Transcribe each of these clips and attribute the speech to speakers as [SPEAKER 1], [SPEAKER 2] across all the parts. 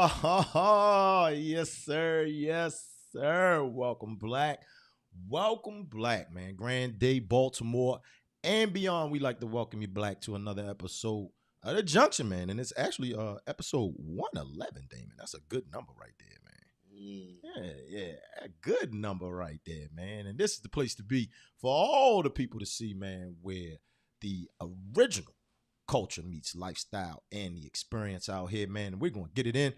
[SPEAKER 1] Oh, yes, sir. Yes, sir. Welcome, Black, man. Grand Day, Baltimore, and beyond. We like to welcome you, Black, to another episode of The Junction, man. And it's actually episode 111, Damon. That's a good number right there, man. Yeah, a good number right there, man. And this is the place to be for all the people to see, man, where the original culture meets lifestyle and the experience out here, man. And we're going to get it in.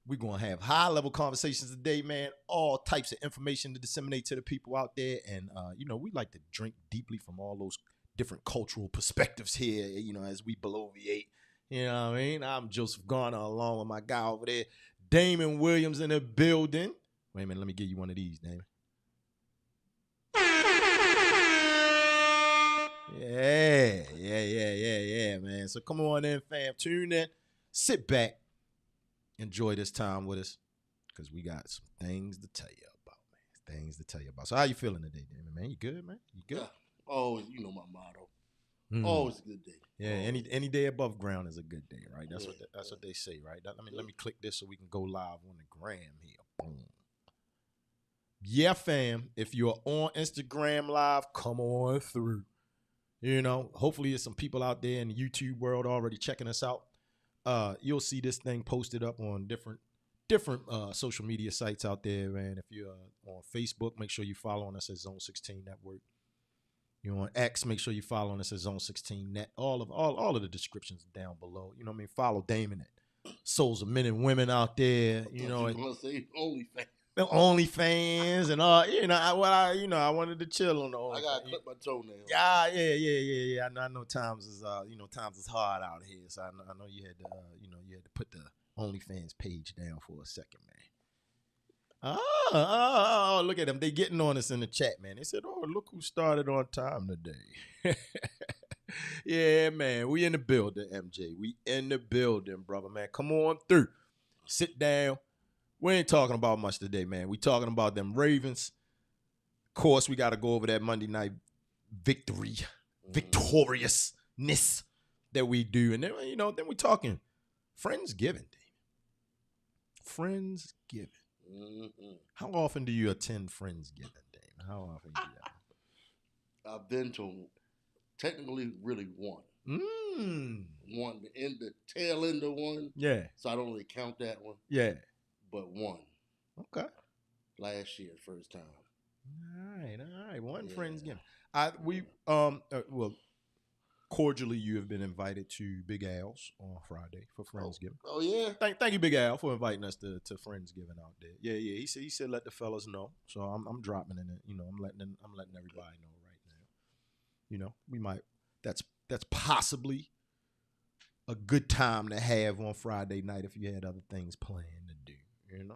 [SPEAKER 1] We're going to have high-level conversations today, man. All types of information to disseminate to the people out there. And, we like to drink deeply from all those different cultural perspectives here, as we bloviate. You know what I mean? I'm Joseph Garner along with my guy over there, Damon Williams in the building. Wait a minute, let me give you one of these, Damon. Yeah, man. So come on in, fam. Tune in. Sit back. Enjoy this time with us because we got some things to tell you about, man. Things to tell you about. So how you feeling today, Damon, man? You good, man? You good?
[SPEAKER 2] Yeah. Always, my motto. Always a good day.
[SPEAKER 1] Yeah, any day above ground is a good day, right? That's what they say, right? Let me click this so we can go live on the gram here. Boom. Yeah, fam. If you're on Instagram Live, come on through. Hopefully there's some people out there in the YouTube world already checking us out. You'll see this thing posted up on different social media sites out there, man. If you're on Facebook, make sure you follow us at Zone 16 Network. You're on X, make sure you follow us at Zone 16 Net. All of the descriptions down below. You know what I mean? Follow Damon at Souls of Men and Women out there.
[SPEAKER 2] You want to say OnlyFans.
[SPEAKER 1] The OnlyFans and all, I wanted to chill on the OnlyFans.
[SPEAKER 2] I gotta clip my toenails.
[SPEAKER 1] Yeah. I know times is hard out here, so I know you had to put the OnlyFans page down for a second, man. Oh, look at them. They getting on us in the chat, man. They said, "Oh, look who started on time today." Yeah, man. We in the building, MJ. We in the building, brother, man. Come on through. Sit down. We ain't talking about much today, man. We talking about them Ravens. Of course, we got to go over that Monday night victoriousness that we do. And then, then we talking Friendsgiving, Damon. Friendsgiving. Mm-hmm. How often do you attend Friendsgiving, Damon? How often do you?
[SPEAKER 2] I've been to technically really one. One, the tail end of one.
[SPEAKER 1] Yeah.
[SPEAKER 2] So I don't really count that one.
[SPEAKER 1] Yeah.
[SPEAKER 2] But one.
[SPEAKER 1] Okay.
[SPEAKER 2] Last year, first time.
[SPEAKER 1] All right. One Friendsgiving. Cordially, you have been invited to Big Al's on Friday for Friendsgiving.
[SPEAKER 2] Oh yeah.
[SPEAKER 1] Thank you, Big Al, for inviting us to Friendsgiving out there. Yeah. He said let the fellas know. So I'm dropping in it. I'm letting everybody know right now. We might. That's possibly a good time to have on Friday night if you had other things planned to do.
[SPEAKER 2] Okay.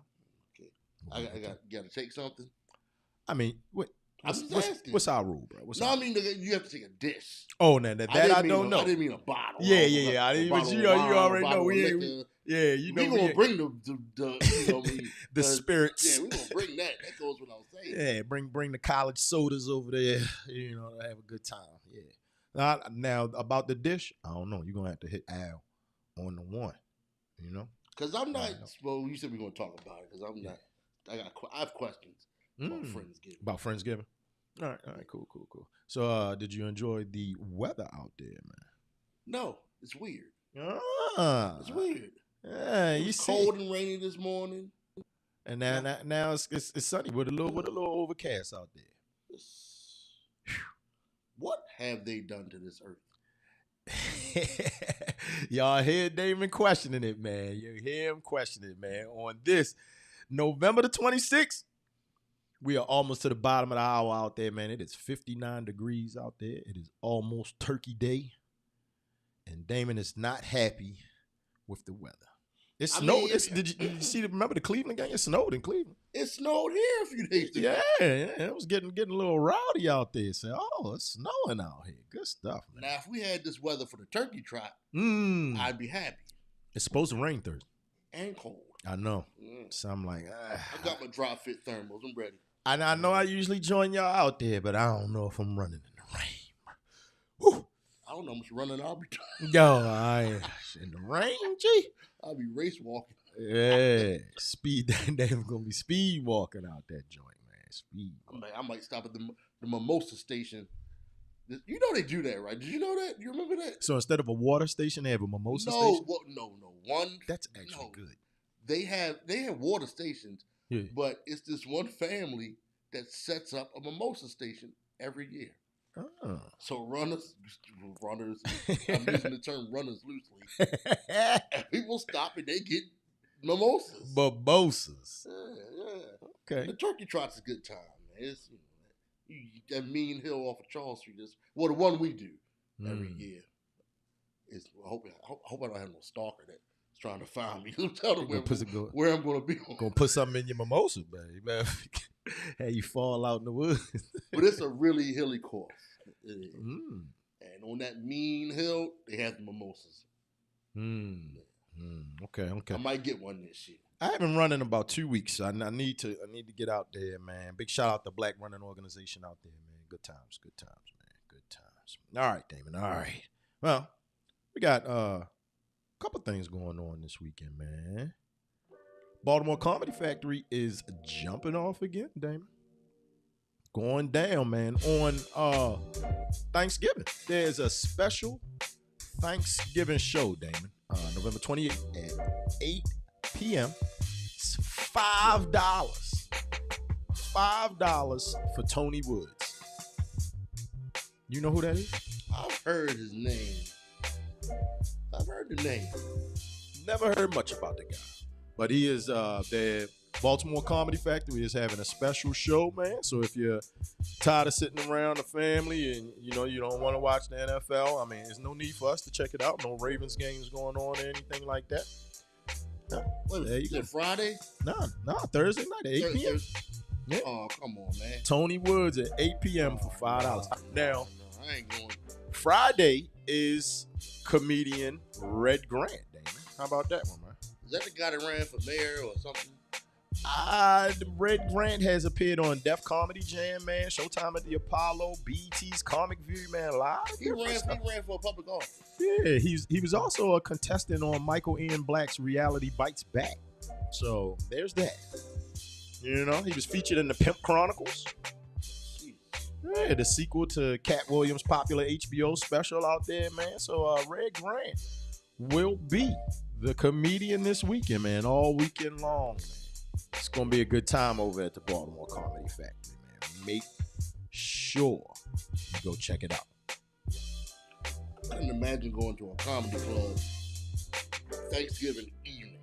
[SPEAKER 2] I got to take something.
[SPEAKER 1] I mean, what's our rule, bro?
[SPEAKER 2] I mean you have to take a dish.
[SPEAKER 1] Oh, now that I don't know.
[SPEAKER 2] I didn't mean a bottle.
[SPEAKER 1] Yeah. I didn't. But you already know. We
[SPEAKER 2] gonna bring
[SPEAKER 1] the spirits.
[SPEAKER 2] Yeah, we gonna bring that. That goes without saying.
[SPEAKER 1] Yeah, bring the college sodas over there. To have a good time. Yeah. Now about the dish, I don't know. You're gonna have to hit Al on the one.
[SPEAKER 2] Because I'm not. Well, you said we're gonna talk about it. Because I'm not. I have questions about Friendsgiving.
[SPEAKER 1] About Friendsgiving. All right, cool. So, did you enjoy the weather out there, man?
[SPEAKER 2] No, it's weird.
[SPEAKER 1] It's
[SPEAKER 2] weird.
[SPEAKER 1] Yeah,
[SPEAKER 2] it was cold and rainy this morning,
[SPEAKER 1] and now it's sunny with a little overcast out there.
[SPEAKER 2] What have they done to this earth?
[SPEAKER 1] Y'all hear Damon questioning it, man. You hear him questioning it, man. On this November the 26th, we are almost to the bottom of the hour out there, man. It is 59 degrees out there. It is almost Turkey Day. And Damon is not happy with the weather. It snowed. Did you see? Remember the Cleveland game? It snowed in Cleveland.
[SPEAKER 2] It snowed here a few days ago.
[SPEAKER 1] Yeah. It was getting a little rowdy out there. Saying, "Oh, it's snowing out here. Good stuff, man."
[SPEAKER 2] Now, if we had this weather for the turkey trot, I'd be happy.
[SPEAKER 1] It's supposed to rain Thursday
[SPEAKER 2] and cold.
[SPEAKER 1] I know. So I'm like,
[SPEAKER 2] I got my dry fit thermals. I'm ready.
[SPEAKER 1] I know I usually join y'all out there, but I don't know if I'm running in the rain. Whew.
[SPEAKER 2] I don't know how much running I'll be doing.
[SPEAKER 1] Yo, in the rain, G.
[SPEAKER 2] I'll be race walking.
[SPEAKER 1] Yeah, speed. They're gonna be speed walking out that joint, man. Speed.
[SPEAKER 2] I might stop at the mimosa station. You know they do that, right? Did you know that? You remember that?
[SPEAKER 1] So instead of a water station, they have a mimosa
[SPEAKER 2] no,
[SPEAKER 1] station?
[SPEAKER 2] No. One.
[SPEAKER 1] That's actually good.
[SPEAKER 2] They have water stations,
[SPEAKER 1] yeah.
[SPEAKER 2] But it's this one family that sets up a mimosa station every year.
[SPEAKER 1] Oh.
[SPEAKER 2] So runners, I'm using the term runners loosely. And people stop and they get mimosas.
[SPEAKER 1] Mimosas.
[SPEAKER 2] Yeah.
[SPEAKER 1] Okay.
[SPEAKER 2] The turkey trot's a good time, man. It's that mean hill off of Charles Street is the one we do every year. I hope I don't have no stalker that's trying to find me. Tell them where I'm going to be.
[SPEAKER 1] Gonna put something in your mimosa, baby. Man. Hey, you fall out in the woods.
[SPEAKER 2] But it's a really hilly course. And on that mean hill, they have the mimosas.
[SPEAKER 1] Okay.
[SPEAKER 2] I might get one this year.
[SPEAKER 1] I haven't run in about 2 weeks, so I need to get out there, man. Big shout out to Black Running Organization out there, man. Good times, man. Good times. All right, Damon. All right. Well, we got a couple things going on this weekend, man. Baltimore Comedy Factory is jumping off again, Damon. Going down, man, on Thanksgiving. There's a special Thanksgiving show, Damon, November 28th at 8 p.m. It's $5. $5 for Tony Woods. You know who that is?
[SPEAKER 2] I've heard his name. I've heard the name.
[SPEAKER 1] Never heard much about the guy. But he is the Baltimore Comedy Factory is having a special show, man. So if you're tired of sitting around the family and you don't want to watch the NFL, I mean, there's no need for us to check it out. No Ravens games going on or anything like that.
[SPEAKER 2] There you go. Friday?
[SPEAKER 1] No, Thursday night at 8 p.m.
[SPEAKER 2] Yeah. Oh, come on, man.
[SPEAKER 1] Tony Woods at 8 p.m. for $5. Now,
[SPEAKER 2] I ain't going.
[SPEAKER 1] Friday is comedian Red Grant, Damon. How about that one, man?
[SPEAKER 2] Is that the guy that ran for mayor or something?
[SPEAKER 1] Red Grant has appeared on Def Comedy Jam, man. Showtime at the Apollo, BET's Comic View, man. Live.
[SPEAKER 2] He ran for a public office.
[SPEAKER 1] Yeah, he was also a contestant on Michael Ian Black's reality Bites Back. So there's that. You know, he was featured in the Pimp Chronicles. Yeah, the sequel to Cat Williams' popular HBO special out there, man. So Red Grant will be the comedian this weekend, man, all weekend long, man. It's going to be a good time over at the Baltimore Comedy Factory, man. Make sure you go check it out.
[SPEAKER 2] I can imagine going to a comedy club Thanksgiving evening.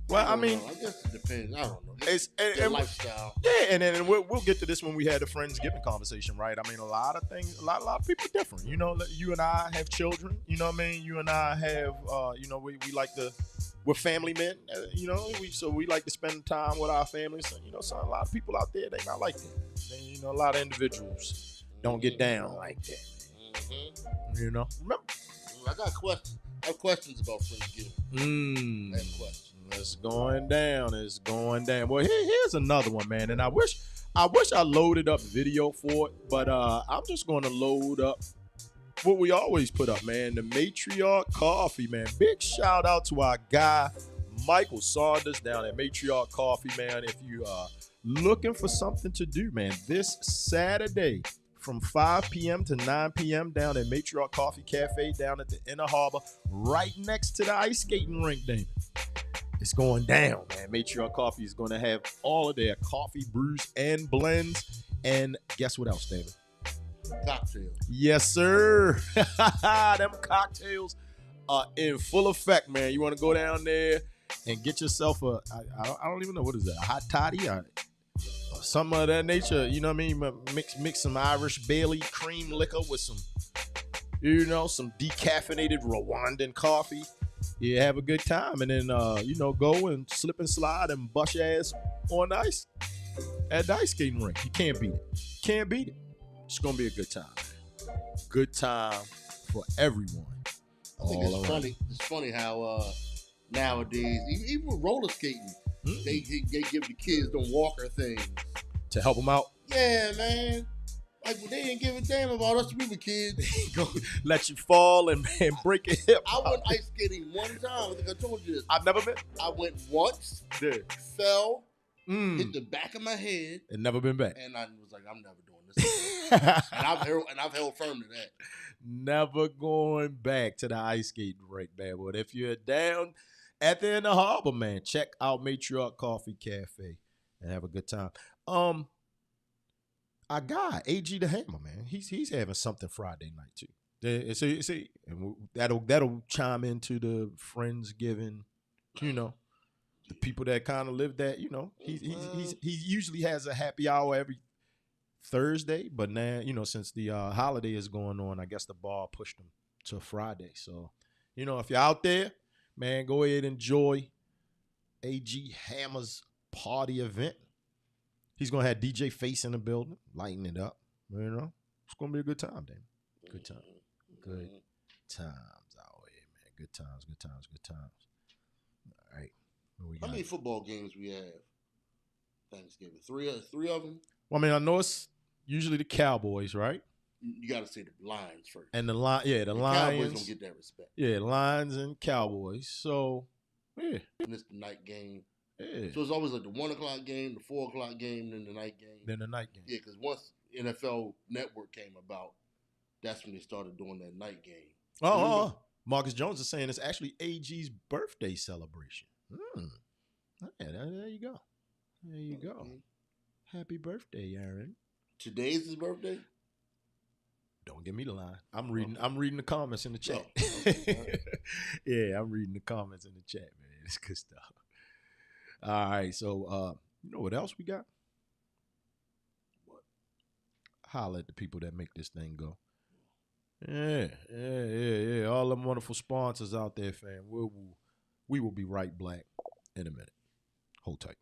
[SPEAKER 1] Well, I mean,
[SPEAKER 2] I guess it depends. I don't know.
[SPEAKER 1] It's
[SPEAKER 2] lifestyle.
[SPEAKER 1] Yeah, and then we'll get to this when we had the Friendsgiving conversation, right? I mean, a lot of things, a lot of people are different. You know, you and I have children. You know what I mean? You and I have, we like to. We're family men, so we like to spend time with our families. So, a lot of people out there, they not like that. A lot of individuals don't get down like that. Remember?
[SPEAKER 2] I got questions. I have questions about Friendsgiving. I have questions.
[SPEAKER 1] It's going down. Well, here's another one, man. And I wish I loaded up video for it, but I'm just going to load up what we always put up, man. The Matriarch Coffee, man. Big shout out to our guy, Michael Saunders, down at Matriarch Coffee, man. If you are looking for something to do, man, this Saturday from 5 p.m. to 9 p.m. down at Matriarch Coffee Cafe down at the Inner Harbor, right next to the ice skating rink, Damon. It's going down, man. Matriarch Coffee is going to have all of their coffee brews and blends. And guess what else, David?
[SPEAKER 2] Cocktails.
[SPEAKER 1] Yes, sir. Them cocktails are in full effect, man. You want to go down there and get yourself I don't even know, what is that, a hot toddy or something of that nature. You know what I mean? Mix some Irish Bailey cream liquor with some decaffeinated Rwandan coffee. You have a good time, and then go and slip and slide and bust your ass on ice at the ice skating rink. You can't beat it. It's gonna be a good time. Good time for everyone.
[SPEAKER 2] I think it's funny. It's funny how nowadays, even with roller skating, they give the kids them walker things
[SPEAKER 1] to help them out.
[SPEAKER 2] Yeah, man. Like, they didn't give a damn about us. We were kids.
[SPEAKER 1] Go let you fall and break a hip.
[SPEAKER 2] I went ice skating one time. I think I told you this.
[SPEAKER 1] I've never been.
[SPEAKER 2] I went once, fell, hit the back of my head,
[SPEAKER 1] and never been back.
[SPEAKER 2] And I was like, I'm never doing this again. and I've held firm to that.
[SPEAKER 1] Never going back to the ice skating rink, man. But if you're down at the end of Harbor, man, check out Matriarch Coffee Cafe and have a good time. I got AG the Hammer, man. He's having something Friday night too. See, and that'll chime into the Friendsgiving, the people that kind of live that, he usually has a happy hour every Thursday, but now, since the holiday is going on, I guess the bar pushed him to Friday. So, if you're out there, man, go ahead and enjoy AG Hammer's party event. He's going to have DJ Face in the building, lighting it up. It's going to be a good time, Damon. Good time. Good times out here, man. Good times. All right.
[SPEAKER 2] How many football games we have Thanksgiving? Three of them?
[SPEAKER 1] Well, I mean, I know it's usually the Cowboys, right?
[SPEAKER 2] You got to say the Lions first.
[SPEAKER 1] And the Lions.
[SPEAKER 2] Cowboys don't get that respect.
[SPEAKER 1] Yeah, Lions and Cowboys. So, yeah.
[SPEAKER 2] And it's the night game.
[SPEAKER 1] Yeah.
[SPEAKER 2] So it's always like the 1 o'clock game, the 4 o'clock game, then the night game. Yeah, because once NFL Network came about, that's when they started doing that night game.
[SPEAKER 1] Marcus Jones is saying it's actually AG's birthday celebration. Yeah, there you go. There you go.
[SPEAKER 2] Okay.
[SPEAKER 1] Happy birthday, Aaron.
[SPEAKER 2] Today's his birthday?
[SPEAKER 1] Don't give me the line. I'm reading the comments in the chat.
[SPEAKER 2] Okay.
[SPEAKER 1] Yeah, I'm reading the comments in the chat, man. It's good stuff. All right, so you know what else we got?
[SPEAKER 2] What?
[SPEAKER 1] Holla at the people that make this thing go. Yeah. All them wonderful sponsors out there, fam. We will be right back in a minute. Hold tight.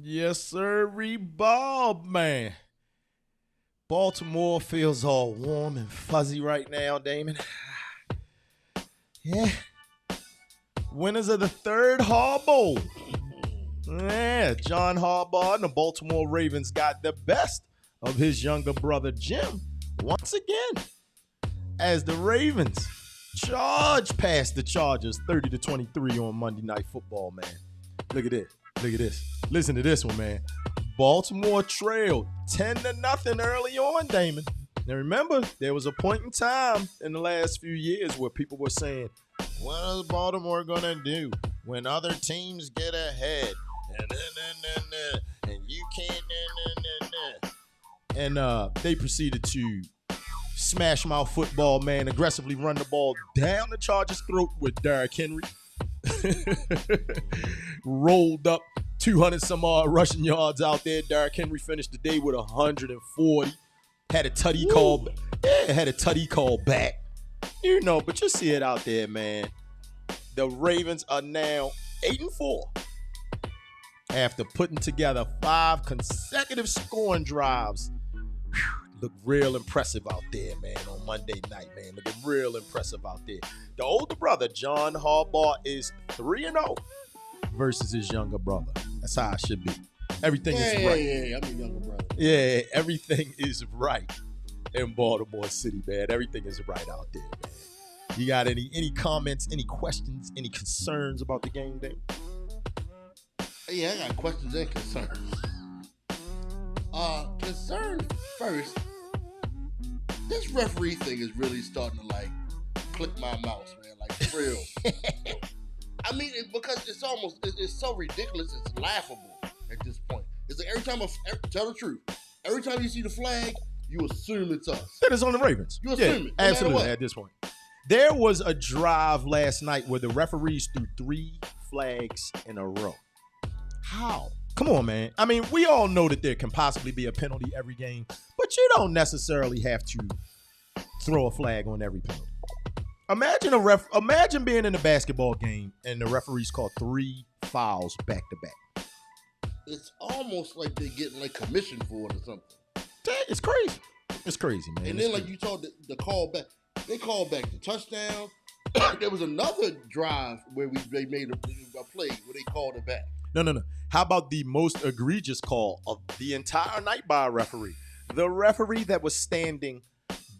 [SPEAKER 1] Yes, sir, Bob, man. Baltimore feels all warm and fuzzy right now, Damon. Yeah. Winners of the third Harbaugh. Yeah, John Harbaugh and the Baltimore Ravens got the best of his younger brother, Jim, once again, as the Ravens charge past the Chargers 30-23 on Monday Night Football, man. Look at this. Listen to this one, man. Baltimore trailed 10-0 early on, Damon. Now remember, there was a point in time in the last few years where people were saying, what is Baltimore going to do when other teams get ahead? And you can't. And they proceeded to smash mouth football, man, aggressively run the ball down the Chargers' throat with Derrick Henry. Rolled up 200-some-odd rushing yards out there. Derrick Henry finished the day with 140. Had a tutty call. Yeah, had a tutty call back. But you see it out there, man. The Ravens are now 8-4 after putting together 5 consecutive scoring drives. Look real impressive out there, man, on Monday night, man. Looking real impressive out there. The older brother, John Harbaugh, is 3-0 versus his younger brother. That's how it should be. Everything is right.
[SPEAKER 2] Yeah, I'm a younger brother.
[SPEAKER 1] Yeah, everything is right in Baltimore City, man. Everything is right out there, man. You got any comments, any questions, any concerns about the game, Dave?
[SPEAKER 2] Yeah, I got questions and concerns. Concern first. This referee thing is really starting to like click my mouse, man. Like for real. I mean, because it's so ridiculous. It's laughable at this point. It's like every time tell the truth. Every time you see the flag, you assume it's us.
[SPEAKER 1] That is on the Ravens.
[SPEAKER 2] You assume it. No
[SPEAKER 1] Absolutely. At this point, there was a drive last night where the referees threw 3 flags in a row. How? Come on, man. I mean, we all know that there can possibly be a penalty every game, but you don't necessarily have to throw a flag on every penalty. Imagine being in a basketball game and the referees call 3 fouls back to back.
[SPEAKER 2] It's almost like they're getting like commission for it or something.
[SPEAKER 1] It's crazy. It's crazy, man.
[SPEAKER 2] And then like you told the call back, they called back the touchdown. There was another drive where they made a play where they called it back.
[SPEAKER 1] No. How about the most egregious call of the entire night by a referee? The referee that was standing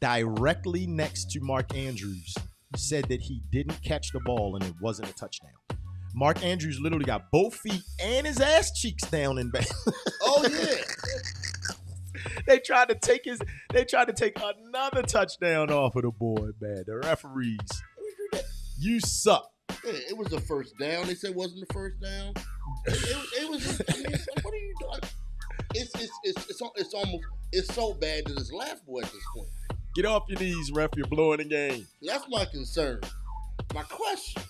[SPEAKER 1] directly next to Mark Andrews said that he didn't catch the ball and it wasn't a touchdown. Mark Andrews literally got both feet and his ass cheeks down and back.
[SPEAKER 2] Oh yeah.
[SPEAKER 1] They tried to take another touchdown off of the board, man. The referees, you suck.
[SPEAKER 2] Yeah, it was the first down. They said it wasn't the first down. It was. I mean, what are you doing? It's so bad that it's laughable at this point.
[SPEAKER 1] Get off your knees, ref. You're blowing the game.
[SPEAKER 2] That's my concern. My question: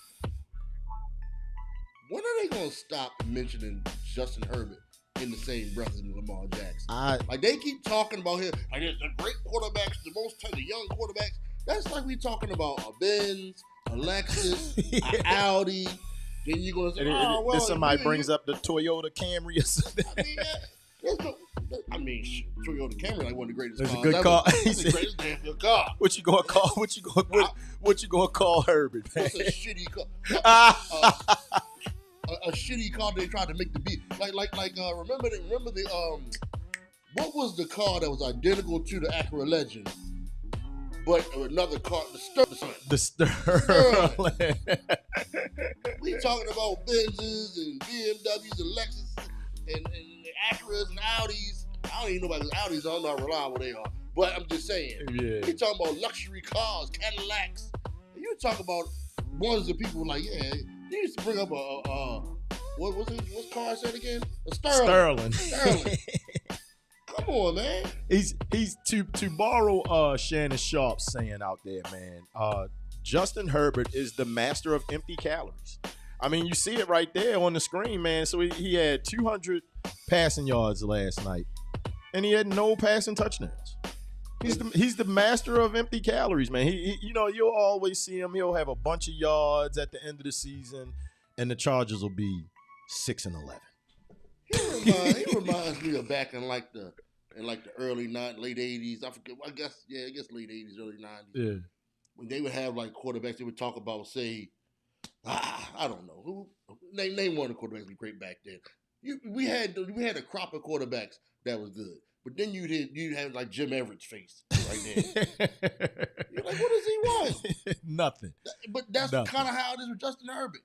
[SPEAKER 2] when are they going to stop mentioning Justin Herbert in the same breath as Lamar Jackson? Like they keep talking about him, like the great quarterbacks, the young quarterbacks. That's like we talking about a Benz, a Lexus, an Audi. Then you're gonna say,
[SPEAKER 1] then somebody brings up the Toyota Camry or something.
[SPEAKER 2] I mean, Toyota Camry like one of the greatest
[SPEAKER 1] cars.
[SPEAKER 2] It's
[SPEAKER 1] a good car.
[SPEAKER 2] It's the greatest damn good car.
[SPEAKER 1] What you gonna call? What you gonna call Herbert, man?
[SPEAKER 2] What's a shitty car? A shitty car they tried to make the beat. Remember the what was the car that was identical to the Acura Legend? But another car, the Sterling. We talking about Benzes and BMWs and Lexus and Acuras and Audis. I don't even know about those Audis. I don't know how reliable they are. But I'm just saying. Yeah. We talking about luxury cars, Cadillacs. You talk about ones that people were like, yeah. They used to bring up what's car I said again? A Sterling. Come on, man.
[SPEAKER 1] He's to borrow Shannon Sharp's saying out there, man. Justin Herbert is the master of empty calories. I mean, you see it right there on the screen, man. So he had 200 passing yards last night, and he had no passing touchdowns. He's the master of empty calories, man. He you'll always see him. He'll have a bunch of yards at the end of the season, and the Chargers will be 6-11.
[SPEAKER 2] He reminds me of back in the early late 80s. I forget. I guess late 80s, early 90s. Yeah. When they would have like quarterbacks, they would talk about I don't know who. Name one of the quarterbacks was great back then. We had a crop of quarterbacks that was good, but then you had like Jim Everett's face right there. You're like, what does he want?
[SPEAKER 1] Nothing.
[SPEAKER 2] But that's kind of how it is with Justin Herbert.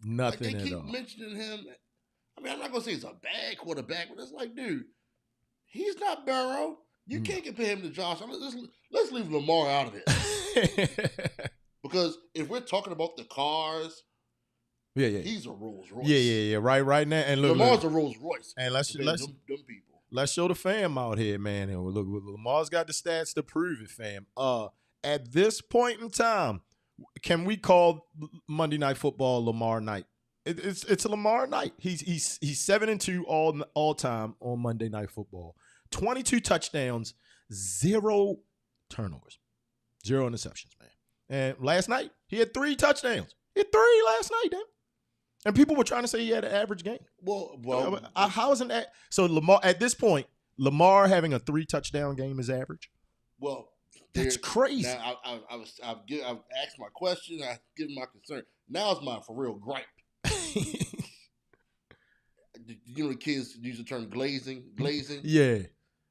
[SPEAKER 1] Nothing
[SPEAKER 2] they keep
[SPEAKER 1] at all.
[SPEAKER 2] mentioning him. I mean, I'm not gonna say he's a bad quarterback, but it's like, dude, he's not Burrow. You can't compare him to Josh. Let's leave Lamar out of this. Because if we're talking about the cars, he's a Rolls Royce.
[SPEAKER 1] Yeah. Right now, and look,
[SPEAKER 2] Lamar's a Rolls Royce.
[SPEAKER 1] And let's
[SPEAKER 2] them people.
[SPEAKER 1] Let's show the fam out here, man. And look, Lamar's got the stats to prove it, fam. At this point in time, can we call Monday Night Football Lamar night? It's a Lamar night. He's 7-2 all time on Monday Night Football. 22 touchdowns, 0 turnovers, 0 interceptions, man. And last night he had 3 touchdowns. He had 3 last night, damn. And people were trying to say he had an average game.
[SPEAKER 2] Well,
[SPEAKER 1] how isn't that? So Lamar at this point, Lamar having a 3 touchdown game is average.
[SPEAKER 2] Well,
[SPEAKER 1] that's crazy.
[SPEAKER 2] Now I've asked my question. I've given my concern. Now it's my for real gripe. You know the kids use the term glazing.
[SPEAKER 1] Yeah,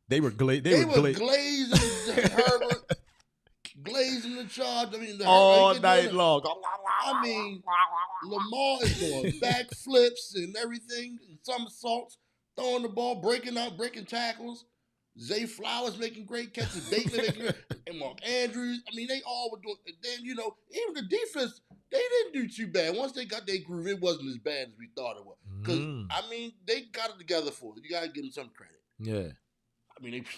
[SPEAKER 1] they were glazing.
[SPEAKER 2] Herbert. blazing the charge. I mean,
[SPEAKER 1] all night long.
[SPEAKER 2] I mean, Lamar is doing backflips and everything, and somersaults, throwing the ball, breaking tackles. Zay Flowers making great catches, Bateman making great, and Mark Andrews. I mean, they all were doing. And then even the defense, they didn't do too bad. Once they got their groove, it wasn't as bad as we thought it was. Because I mean, they got it together for it. You got to give them some credit.
[SPEAKER 1] Yeah.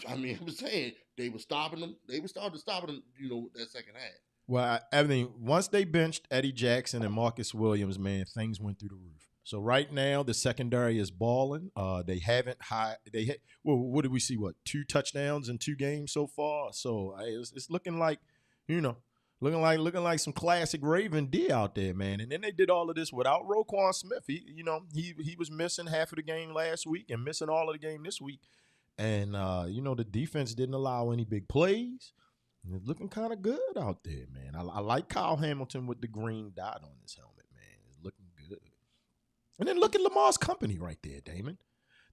[SPEAKER 2] I was saying they were stopping them. They were starting to stop them. That second half.
[SPEAKER 1] Well, I mean, once they benched Eddie Jackson and Marcus Williams, man, things went through the roof. So right now, the secondary is balling. They haven't what did we see? 2 touchdowns in 2 games so far. So it's looking like, looking like some classic Raven D out there, man. And then they did all of this without Roquan Smith. He was missing half of the game last week and missing all of the game this week. And the defense didn't allow any big plays. It's looking kind of good out there, man. I like Kyle Hamilton with the green dot on his helmet, man. It's looking good. And then look at Lamar's company right there, Damon.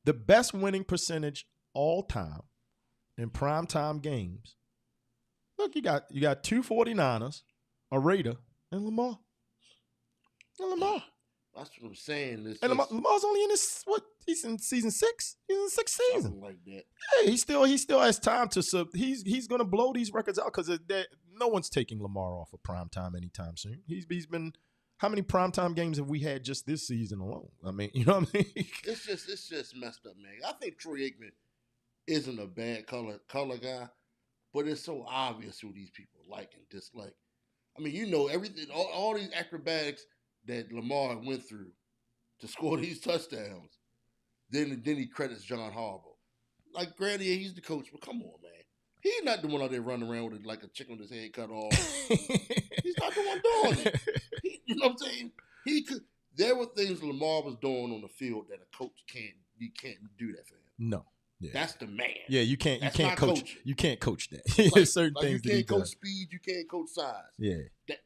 [SPEAKER 1] The best winning percentage all time in primetime games. Look, you got 2 49ers, a Raider, and Lamar.
[SPEAKER 2] That's what I'm saying.
[SPEAKER 1] Lamar's only in he's in season 6. He's in the 6th season.
[SPEAKER 2] Something like that.
[SPEAKER 1] Hey, he still has time to he's gonna blow these records out because no one's taking Lamar off of primetime anytime soon. He's been, how many primetime games have we had just this season alone? I mean, you know what I mean?
[SPEAKER 2] It's just messed up, man. I think Troy Aikman isn't a bad color guy, but it's so obvious who these people like and dislike. I mean, everything, all these acrobatics that Lamar went through to score these touchdowns. Then he credits John Harbaugh. Like, granted, he's the coach, but come on, man. He's not the one out there running around with like a chicken with his head cut off. He's not the one doing it. You know what I'm saying? There were things Lamar was doing on the field that a coach can't do that for him.
[SPEAKER 1] No. Yeah.
[SPEAKER 2] That's the man.
[SPEAKER 1] Yeah, you can't coach.
[SPEAKER 2] Coaching.
[SPEAKER 1] You can't coach that. There's certain things
[SPEAKER 2] you can't coach speed, you can't coach size.
[SPEAKER 1] Yeah.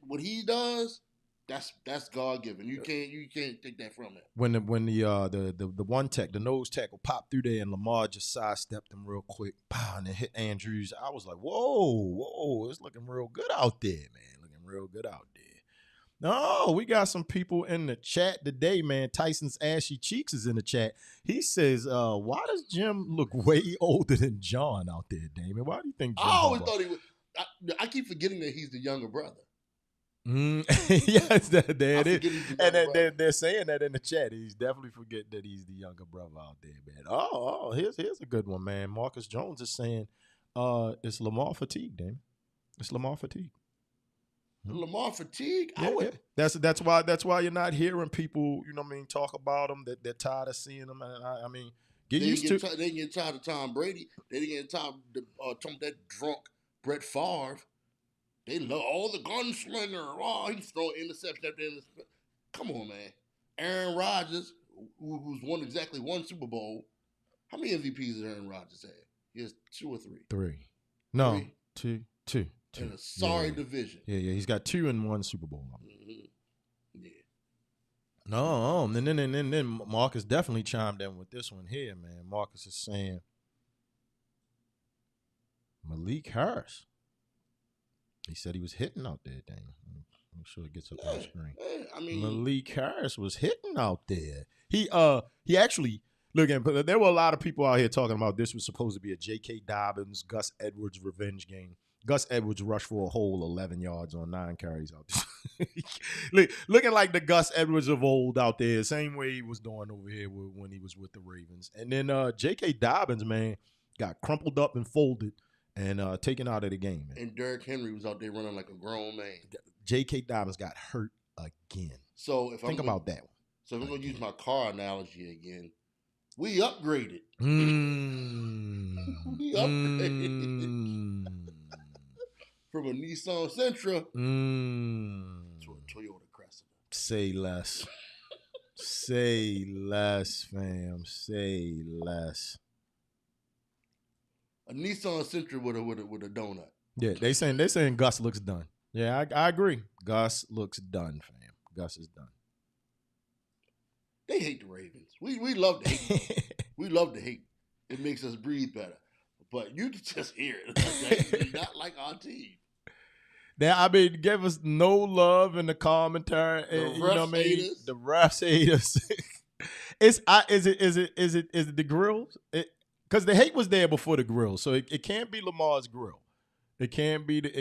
[SPEAKER 2] What he does, that's God given. You can't take that from him.
[SPEAKER 1] When the one the nose tackle popped through there and Lamar just sidestepped him real quick, pow, and it hit Andrews. I was like, whoa, it's looking real good out there, man. Looking real good out there. No, we got some people in the chat today, man. Tyson's Ashy Cheeks is in the chat. He says, why does Jim look way older than John out there, Damon? Why do you think Jim
[SPEAKER 2] I always thought he was. I keep forgetting that he's the younger brother.
[SPEAKER 1] Yes, there it is. And they're saying that in the chat. He's definitely forgetting that he's the younger brother out there, man. Oh, here's a good one, man. Marcus Jones is saying, it's Lamar fatigue, Damon. It's Lamar fatigue.
[SPEAKER 2] Lamar fatigue?
[SPEAKER 1] Yeah. That's why you're not hearing people, talk about him, that they're tired of seeing him. And I mean, they
[SPEAKER 2] get tired of Tom Brady. They get tired of that drunk Brett Favre. They love all the gunslinger. Oh, he's throwing interception after interception. Come on, man. Aaron Rodgers, who's won exactly 1 Super Bowl. How many MVPs does Aaron Rodgers have? He has 2 or 3. 3.
[SPEAKER 1] No, 2.
[SPEAKER 2] In a sorry division.
[SPEAKER 1] Yeah. He's got 2 and 1 Super Bowl.
[SPEAKER 2] Yeah.
[SPEAKER 1] No, and then Marcus definitely chimed in with this one here, man. Marcus is saying Malik Harris. He said he was hitting out there, dang. Make sure it gets up on the screen.
[SPEAKER 2] I mean,
[SPEAKER 1] Malik Harris was hitting out there. He actually, but there were a lot of people out here talking about this was supposed to be a J.K. Dobbins, Gus Edwards revenge game. Gus Edwards rushed for a whole 11 yards on 9 carries out there. Looking like the Gus Edwards of old out there, same way he was doing over here when he was with the Ravens. And then J.K. Dobbins, man, got crumpled up and folded and taken out of the game, man.
[SPEAKER 2] And Derrick Henry was out there running like a grown man.
[SPEAKER 1] J.K. Dobbins got hurt again.
[SPEAKER 2] So
[SPEAKER 1] think about that one.
[SPEAKER 2] So if I'm going to use my car analogy again, we upgraded. We upgraded. From a Nissan Sentra to a Toyota Cressida.
[SPEAKER 1] Say less. Say less, fam. Say less.
[SPEAKER 2] A Nissan Sentra with a donut.
[SPEAKER 1] Yeah, they saying Gus looks done. Yeah, I agree. Gus looks done, fam. Gus is done.
[SPEAKER 2] They hate the Ravens. We love to hate. We love to hate. It makes us breathe better. But you can just hear it. Not like our team.
[SPEAKER 1] Now, I mean, give us no love in the commentary.
[SPEAKER 2] The
[SPEAKER 1] You know what I
[SPEAKER 2] refs
[SPEAKER 1] mean?
[SPEAKER 2] hate us.
[SPEAKER 1] The refs hate us. Is it the grills? Because the hate was there before the grill, so it can't be Lamar's grill. It can't be the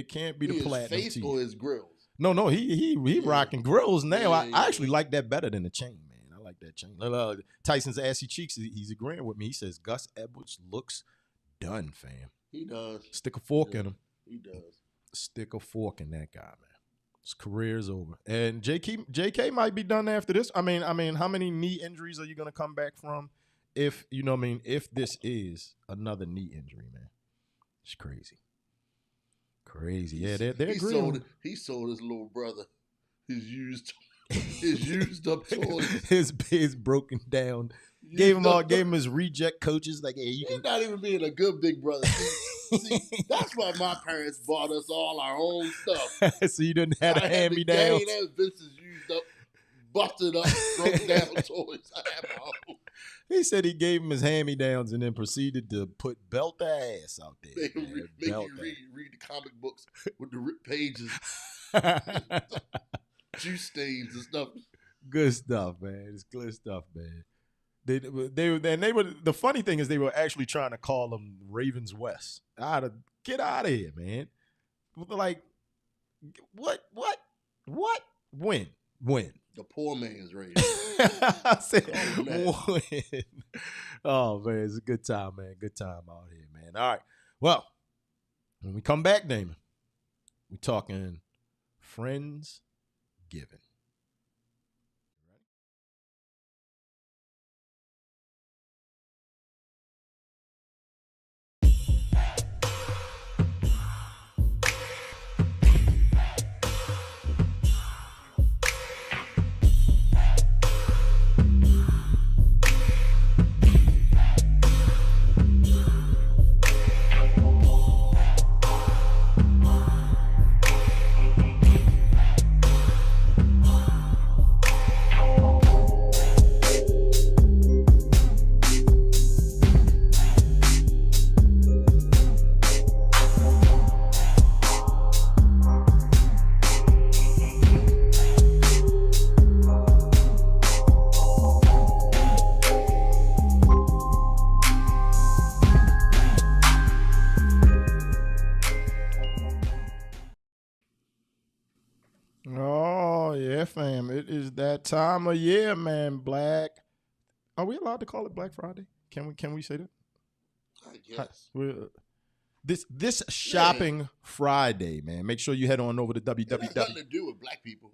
[SPEAKER 1] platinum
[SPEAKER 2] Face
[SPEAKER 1] teeth.
[SPEAKER 2] or his grills.
[SPEAKER 1] No, he rocking grills now.
[SPEAKER 2] Yeah,
[SPEAKER 1] I actually like that better than the chain, man. I like that chain. Tyson's assy cheeks. He's agreeing with me. He says Gus Edwards looks done, fam.
[SPEAKER 2] He does.
[SPEAKER 1] Stick a fork in him.
[SPEAKER 2] He does.
[SPEAKER 1] Stick a fork in that guy, man. His career's over. And JK might be done after this. I mean, how many knee injuries are you gonna come back from? If you know what I mean, if this is another knee injury, man. It's crazy. Crazy. Yeah, they're agreeing.
[SPEAKER 2] He sold his little brother his used up toys.
[SPEAKER 1] his broken down. Gave him his reject coaches. Like, hey,
[SPEAKER 2] He's not even being a good big brother. See, that's why my parents bought us all our own stuff.
[SPEAKER 1] So you didn't have a hand-me-down.
[SPEAKER 2] That Vince's used up, busted up, broken down toys. I have my own.
[SPEAKER 1] He said he gave him his hand-me-downs and then proceeded to put belt ass out there.
[SPEAKER 2] Make you read the comic books with the ripped pages, juice stains and stuff.
[SPEAKER 1] Good stuff, man. It's good stuff, man. The funny thing is they were actually trying to call him Ravens West. Get out of here, man. Like, what? When?
[SPEAKER 2] The poor man's Ravens.
[SPEAKER 1] I said, when? Oh, man, it's a good time, man. Good time out here, man. All right. Well, when we come back, Damon, we're talking Friendsgiving. Oh, yeah, fam. It is that time of year, man. Black. Are we allowed to call it Black Friday? Can we say that?
[SPEAKER 2] I guess.
[SPEAKER 1] This shopping Friday, man. Make sure you head on over to
[SPEAKER 2] It has nothing
[SPEAKER 1] www.
[SPEAKER 2] to do with black people.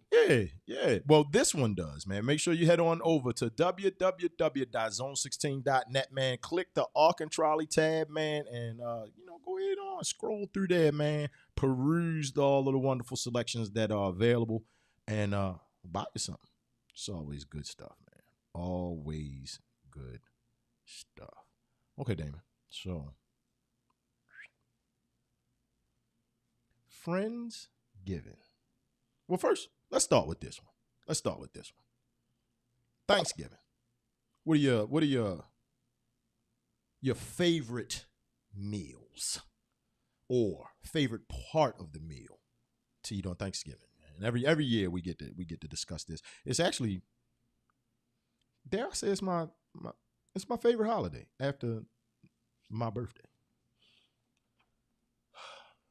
[SPEAKER 1] Yeah. Well, this one does, man. Make sure you head on over to www.zone16.net, man. Click the Ark and Trolley tab, man, and go ahead on, scroll through there, man. Peruse all of the wonderful selections that are available, and buy you something. It's always good stuff, man. Always good stuff. Okay, Damon. So, Friendsgiving. Well, first, let's start with this one. Thanksgiving. What are your favorite meals or favorite part of the meal to eat on Thanksgiving? And every year we get to discuss this. It's actually, dare I say, it's my favorite holiday after my birthday.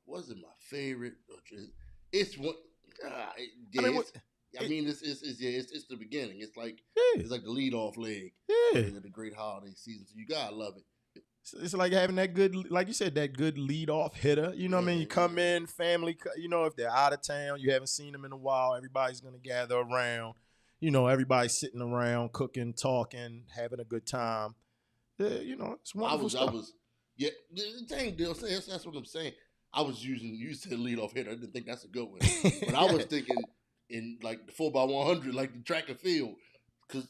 [SPEAKER 2] Wasn't my favorite. It's one. It's the beginning. It's like the lead off leg. Of the great holiday season. So you gotta love it.
[SPEAKER 1] It's like having that good, like you said, that good lead off hitter. You know what I mean? You come in, family. If they're out of town, you haven't seen them in a while. Everybody's gonna gather around. Everybody's sitting around, cooking, talking, having a good time. It's wonderful stuff.
[SPEAKER 2] The thing, that's what I'm saying. You said lead off hitter. I didn't think that's a good one. But I was thinking in like the 4x100, like the track and field.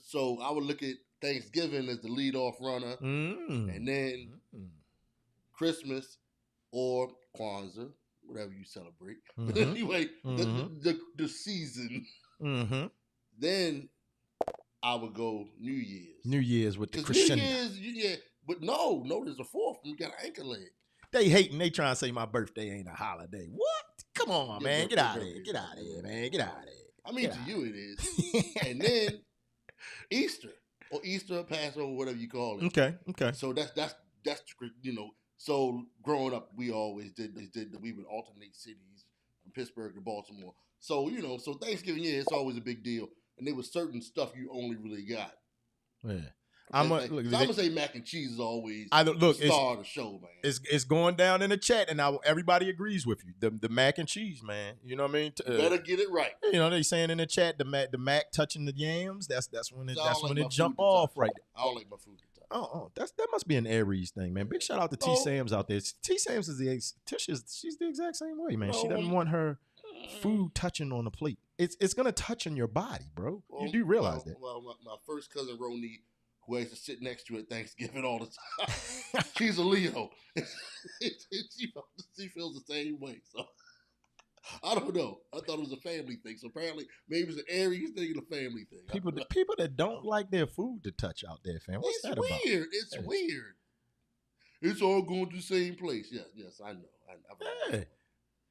[SPEAKER 2] So I would look at Thanksgiving as the lead off runner. And then Christmas or Kwanzaa, whatever you celebrate. But anyway, the season. Then I would go New Year's.
[SPEAKER 1] New Year's with the Christian.
[SPEAKER 2] New Year's, but no, there's a fourth. You got an anchor leg.
[SPEAKER 1] They hating. They trying to say my birthday ain't a holiday. What? Come on,
[SPEAKER 2] Yeah,
[SPEAKER 1] man. Get out of
[SPEAKER 2] burger
[SPEAKER 1] here.
[SPEAKER 2] is
[SPEAKER 1] Get out of here, man. Get out of here.
[SPEAKER 2] I mean, to you it is. And then Easter or Easter, Passover, whatever you call it.
[SPEAKER 1] Okay.
[SPEAKER 2] So that's you know. So growing up, we always did we would alternate cities from Pittsburgh to Baltimore. So you know, so Thanksgiving, yeah, it's always a big deal. And there was certain stuff you only really got.
[SPEAKER 1] Yeah.
[SPEAKER 2] I'm gonna say mac and cheese is always the star of the show, man.
[SPEAKER 1] It's going down in the chat, and everybody agrees with you. The mac and cheese, man. You know what I mean?
[SPEAKER 2] Better get it right.
[SPEAKER 1] You know they saying in the chat the mac touching the yams. That's when it jump off right there.
[SPEAKER 2] I don't like my food to touch.
[SPEAKER 1] Oh, that must be an Aries thing, man. Big shout out to T Sam's out there. T Sam's is she's the exact same way, man. She doesn't want her food touching on the plate. It's gonna touch on your body, bro. You do realize that.
[SPEAKER 2] Well, my first cousin Roni, who I used to sit next to at Thanksgiving all the time, she's a Leo. She feels the same way. So I don't know. I thought it was a family thing. So apparently, maybe it's an Aries thing and a family thing.
[SPEAKER 1] People that don't like their food to touch out there, fam. What's that about?
[SPEAKER 2] It's weird. It's all going to the same place. Yes, I know.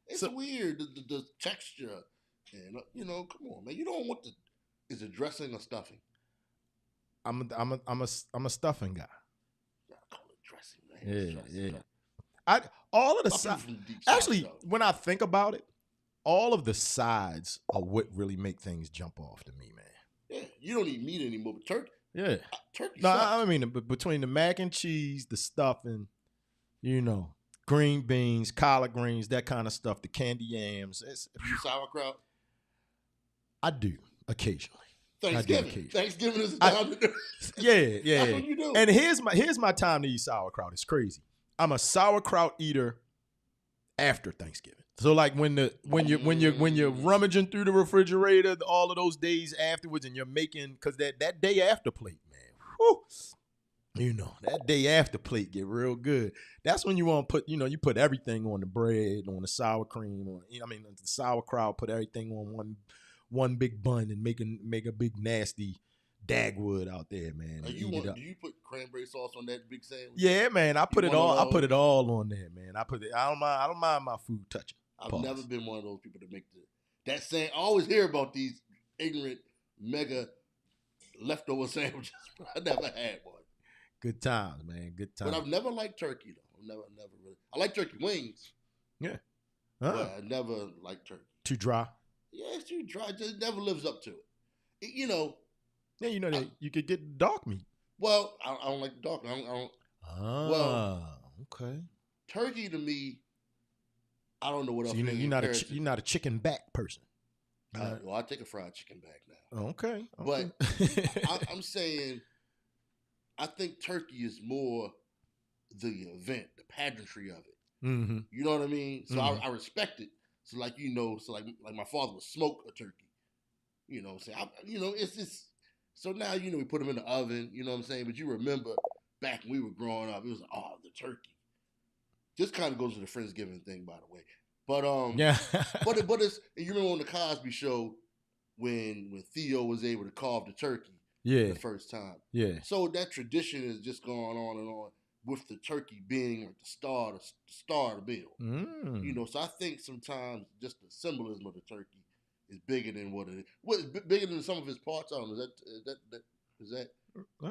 [SPEAKER 2] It's weird. The texture, and you know, come on, man. You don't want is it dressing or stuffing?
[SPEAKER 1] I'm a stuffing guy.
[SPEAKER 2] I call it dressing, man.
[SPEAKER 1] Yeah. All of the sides. Actually, when I think about it, all of the sides are what really make things jump off to me, man.
[SPEAKER 2] Yeah, you don't eat meat anymore, but turkey.
[SPEAKER 1] Yeah,
[SPEAKER 2] turkey.
[SPEAKER 1] No, I mean between the mac and cheese, the stuffing, you know, green beans, collard greens, that kind of stuff, the candy yams.
[SPEAKER 2] You sauerkraut?
[SPEAKER 1] I do occasionally.
[SPEAKER 2] Thanksgiving is time to do.
[SPEAKER 1] Yeah.
[SPEAKER 2] That's what you do.
[SPEAKER 1] And here's my time to eat sauerkraut. It's crazy. I'm a sauerkraut eater after Thanksgiving. So like when you're rummaging through the refrigerator all of those days afterwards, and you're making, because that day after plate, man. Whew, you know, that day after plate get real good. That's when you want to put, you put everything on the bread, on the sour cream, the sauerkraut, put everything on one big bun and make a big nasty Dagwood out there, man.
[SPEAKER 2] Do you put cranberry sauce on that big sandwich?
[SPEAKER 1] Yeah, man. I put it all on there, man. I don't mind my food touching.
[SPEAKER 2] I've never been one of those people to make that saying. I always hear about these ignorant mega leftover sandwiches, but I never had one.
[SPEAKER 1] Good times, man. Good times.
[SPEAKER 2] But I've never liked turkey though. I've never really. I like turkey wings.
[SPEAKER 1] Yeah.
[SPEAKER 2] But I never liked turkey.
[SPEAKER 1] Too dry.
[SPEAKER 2] Yeah, it's too dry. It just never lives up to it. You know.
[SPEAKER 1] Yeah, you know that you could get dark meat.
[SPEAKER 2] Well, I don't like the dark. I don't.
[SPEAKER 1] Okay.
[SPEAKER 2] Turkey to me, I don't know what else.
[SPEAKER 1] So you're not a chicken back person.
[SPEAKER 2] Well, I take a fried chicken back now.
[SPEAKER 1] Okay.
[SPEAKER 2] But I'm saying, I think turkey is more the event, the pageantry of it.
[SPEAKER 1] Mm-hmm.
[SPEAKER 2] You know what I mean? So I respect it. So like my father would smoke a turkey. You know what I'm saying? It's just. So now, we put them in the oven, you know what I'm saying? But you remember back when we were growing up, it was the turkey. Just kind of goes to the Friendsgiving thing, by the way. But
[SPEAKER 1] yeah.
[SPEAKER 2] but it's, you remember on the Cosby Show when Theo was able to carve the turkey the first time.
[SPEAKER 1] Yeah.
[SPEAKER 2] So that tradition has just gone on and on with the turkey being like the star of the bill.
[SPEAKER 1] Mm.
[SPEAKER 2] So I think sometimes just the symbolism of the turkey is bigger than what it is. What is bigger than some of his parts? I don't know. Does that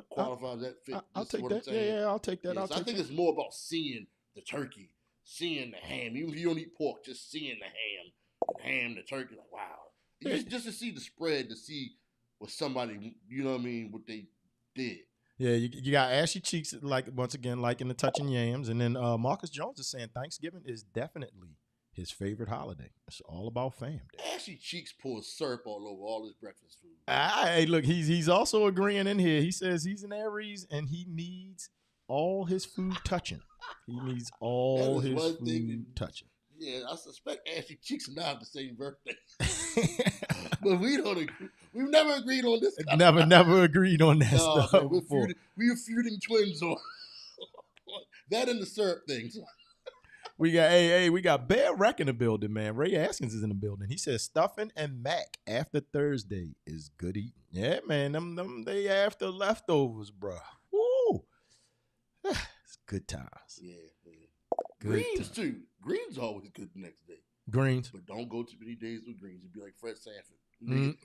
[SPEAKER 2] qualify? Does that fit?
[SPEAKER 1] I'll take that. Yeah, I'll take that.
[SPEAKER 2] Yeah, I think it's more about seeing the turkey, seeing the ham. Even if you don't eat pork, just seeing the ham, the turkey. Like, wow. Just to see the spread, to see what somebody, what they did.
[SPEAKER 1] Yeah, you got ashy cheeks, like once again, like in the touching yams. And then Marcus Jones is saying Thanksgiving is definitely his favorite holiday. It's all about fam day.
[SPEAKER 2] Ashy cheeks pours syrup all over all his breakfast food.
[SPEAKER 1] Hey, look, he's also agreeing in here. He says he's an Aries and he needs all his food touching. He needs all his food touching.
[SPEAKER 2] Yeah, I suspect ashy cheeks and I have the same birthday. But we don't agree. We've never agreed on this.
[SPEAKER 1] Never agreed on that stuff.
[SPEAKER 2] Man, we were feuding twins on that and the syrup things.
[SPEAKER 1] We got Bear Wreck in the building, man. Ray Askins is in the building. He says stuffing and mac after Thursday is good eating. Yeah, man, them day after leftovers, bro. Woo, it's good times.
[SPEAKER 2] Yeah. Greens too. Greens always good the next day.
[SPEAKER 1] Greens.
[SPEAKER 2] But don't go too many days with greens. You'd be like Fred Sanford.
[SPEAKER 1] Mm.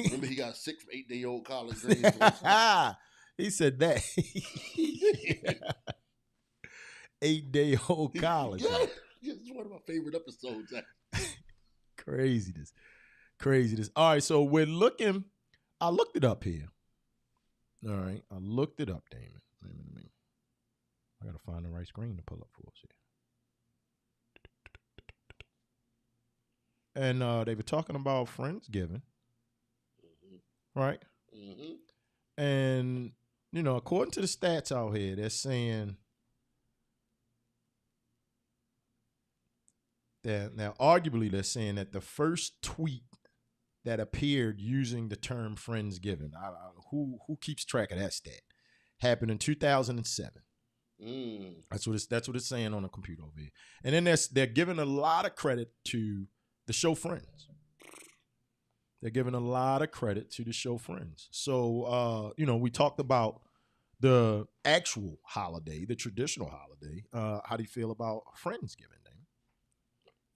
[SPEAKER 2] Remember he got sick from 8-day-old collard greens.
[SPEAKER 1] He said that. 8-day-old college.
[SPEAKER 2] Yeah, it's one of my favorite episodes.
[SPEAKER 1] Craziness. All right, so we're looking. I looked it up here. All right, I looked it up, Damon. Wait a minute. I gotta find the right screen to pull up for us here. And they were talking about Friendsgiving, right? Mm-hmm. And according to the stats out here, they're saying that now, arguably, they're saying that the first tweet that appeared using the term Friendsgiving, who keeps track of that stat, happened in 2007. That's what it's saying on the computer over here. And then they're giving a lot of credit to the show Friends. They're giving a lot of credit to the show Friends. So we talked about the actual holiday, the traditional holiday. How do you feel about Friendsgiving, Dane?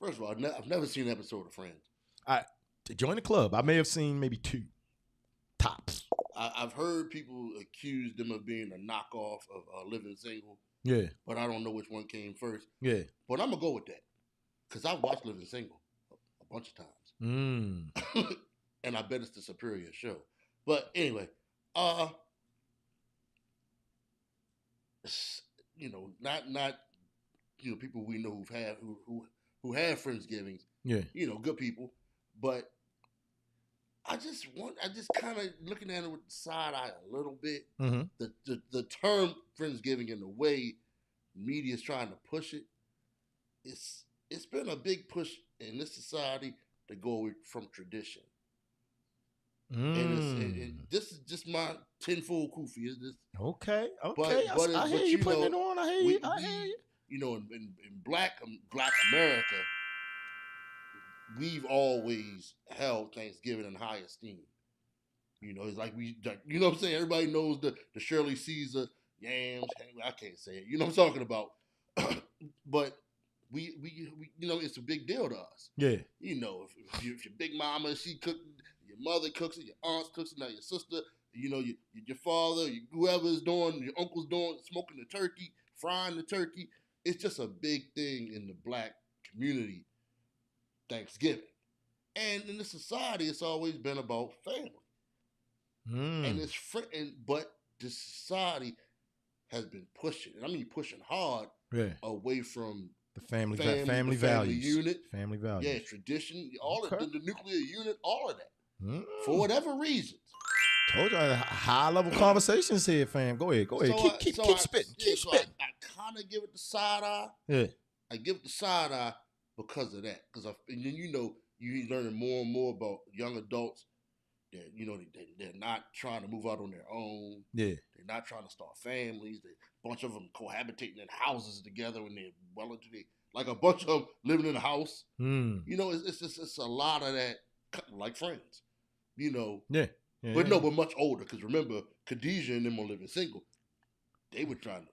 [SPEAKER 2] First of all, I've never seen an episode of Friends.
[SPEAKER 1] To join the club, I may have seen maybe 2 tops.
[SPEAKER 2] I've heard people accuse them of being a knockoff of Living Single.
[SPEAKER 1] Yeah.
[SPEAKER 2] But I don't know which one came first.
[SPEAKER 1] Yeah.
[SPEAKER 2] But I'm going to go with that. Because I've watched Living Single a bunch of times. And I bet it's the superior show. But anyway, not people we know who have Friendsgivings. Yeah. Good people. But I just kind of looking at it with the side eye a little bit. Mm-hmm. The term Friendsgiving and the way media is trying to push it, it's been a big push in this society to go away from tradition. And this is just my tenfold kufi. Okay.
[SPEAKER 1] But I hear you putting it on. I hear you.
[SPEAKER 2] In Black America, we've always held Thanksgiving in high esteem. It's like you know what I'm saying? Everybody knows the Shirley Caesar yams. I can't say it. You know what I'm talking about? But we it's a big deal to us. Yeah. If your big mama, she cooked, your mother cooks it, your aunt cooks it, now your sister, your father, whoever is doing, your uncle's doing, smoking the turkey, frying the turkey. It's just a big thing in the Black community. Thanksgiving, and in the society, it's always been about family, and but the society has been pushing, and I mean pushing hard, away from the family values, unit, family values, tradition, all of the nuclear unit, all of that, for whatever reasons.
[SPEAKER 1] Told you, high level conversations here, fam. Go ahead, keep spitting, keep spitting.
[SPEAKER 2] I kind of give it the side eye. Yeah, I give it the side eye. Because of that, you're learning more and more about young adults that they're not trying to move out on their own. Yeah, they're not trying to start families. A bunch of them cohabitating in houses together when they're well into like a bunch of them living in a house. It's a lot of that, like Friends. Yeah. But much older. Because remember, Khadijah and them on Living Single, they were trying to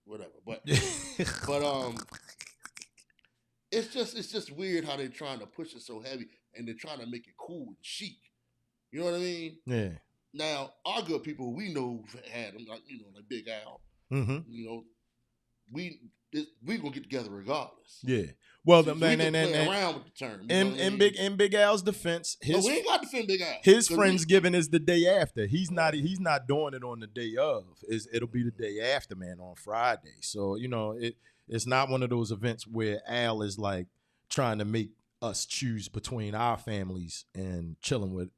[SPEAKER 2] whatever. But It's just weird how they're trying to push it so heavy and they're trying to make it cool and chic. You know what I mean? Yeah. Now, our good people we know who've had them, like Big Al. Mm-hmm. We gonna get together regardless. Yeah. Well,
[SPEAKER 1] we can play around with the term. In Big Al's defense, we ain't got to defend Big Al. His Friendsgiving is the day after. He's not doing it on the day of. It'll be the day after, man, on Friday. So it's not one of those events where Al is like trying to make us choose between our families and chilling with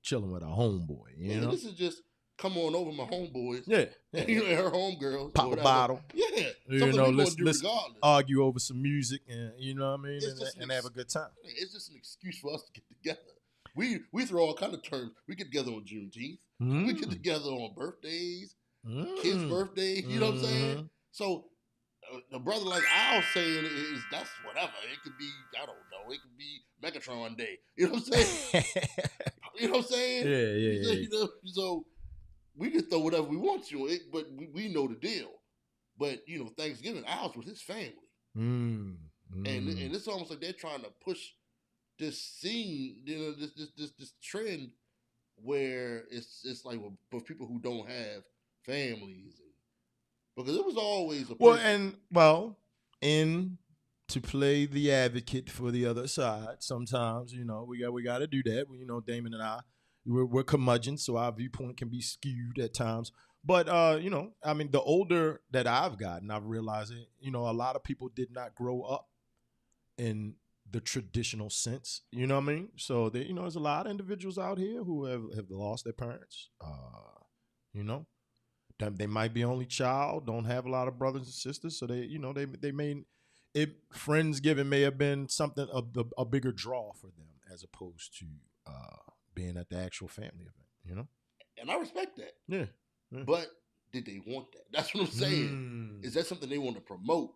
[SPEAKER 1] our homeboy.
[SPEAKER 2] This is just come on over, my homeboys. Yeah. And her homegirls.
[SPEAKER 1] Pop a bottle.
[SPEAKER 2] Yeah.
[SPEAKER 1] Let's argue over some music and and have a good time.
[SPEAKER 2] It's just an excuse for us to get together. We throw all kind of terms. We get together on Juneteenth. We get together on birthdays, kids' birthdays. You know what I'm saying? So a brother like Al saying is that's whatever. It could be, I don't know. It could be Megatron Day. You know what I'm saying? You know what I'm saying? Yeah. So we can throw whatever we want to it, but we know the deal. But Thanksgiving, Al's with his family. And it's almost like they're trying to push this scene, this trend where it's like for people who don't have families, because it was always a person.
[SPEAKER 1] And to play the advocate for the other side, sometimes we got to do that. Damon and I, we're curmudgeons, so our viewpoint can be skewed at times. But the older that I've gotten, I've realized it. A lot of people did not grow up in the traditional sense. You know what I mean? So there's a lot of individuals out here who have lost their parents. They might be only child, don't have a lot of brothers and sisters, so they may Friendsgiving may have been something of a bigger draw for them as opposed to being at the actual family event.
[SPEAKER 2] And I respect that.
[SPEAKER 1] Yeah.
[SPEAKER 2] But did they want that? That's what I'm saying. Is that something they want to promote?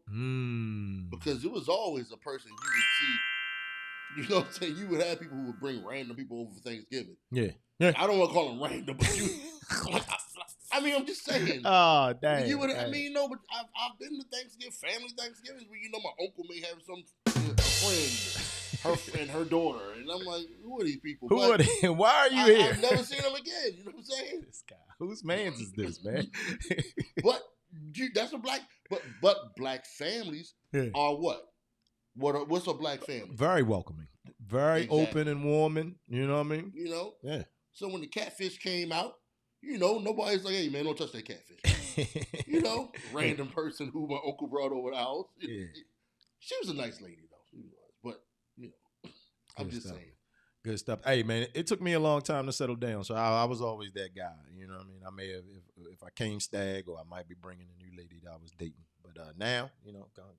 [SPEAKER 2] Because it was always a person you would see. You know what I'm saying? You would have people who would bring random people over for Thanksgiving.
[SPEAKER 1] Yeah.
[SPEAKER 2] I don't want to call them random, but I mean, I'm just saying.
[SPEAKER 1] Oh, dang.
[SPEAKER 2] You would. I mean, but I've been to family Thanksgivings where my uncle may have some friend, her daughter, and I'm like, who are these people?
[SPEAKER 1] Who are they? Why are you here?
[SPEAKER 2] I've never seen them again. You know what I'm saying?
[SPEAKER 1] This guy, whose man's is this, man?
[SPEAKER 2] But that's a black. But black families are what? What's a black family?
[SPEAKER 1] Very welcoming, very open and warming. You know what I mean?
[SPEAKER 2] Yeah. So when the catfish came out, nobody's like, hey man, don't touch that catfish. Random person who my uncle brought over the house.
[SPEAKER 1] Yeah.
[SPEAKER 2] She was a nice lady though. But I'm just saying.
[SPEAKER 1] Good stuff. Hey man, it took me a long time to settle down, so I was always that guy. You know what I mean? I may have if I came stag, or I might be bringing a new lady that I was dating. But now,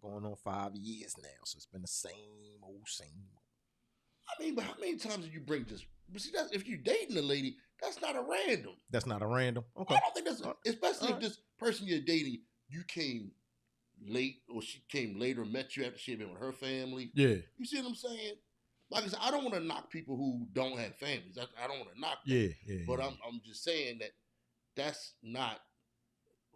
[SPEAKER 1] going on 5 years now, so it's been the same old.
[SPEAKER 2] I mean, but how many times do you bring this? But see, if you're dating a lady, that's not a random.
[SPEAKER 1] That's not a random. Okay.
[SPEAKER 2] I don't think that's especially if this person you're dating, you came late or she came later, met you after she had been with her family.
[SPEAKER 1] Yeah.
[SPEAKER 2] You see what I'm saying? Like I said, I don't want to knock people who don't have families. I don't want to knock them.
[SPEAKER 1] Yeah.
[SPEAKER 2] But I'm just saying that's not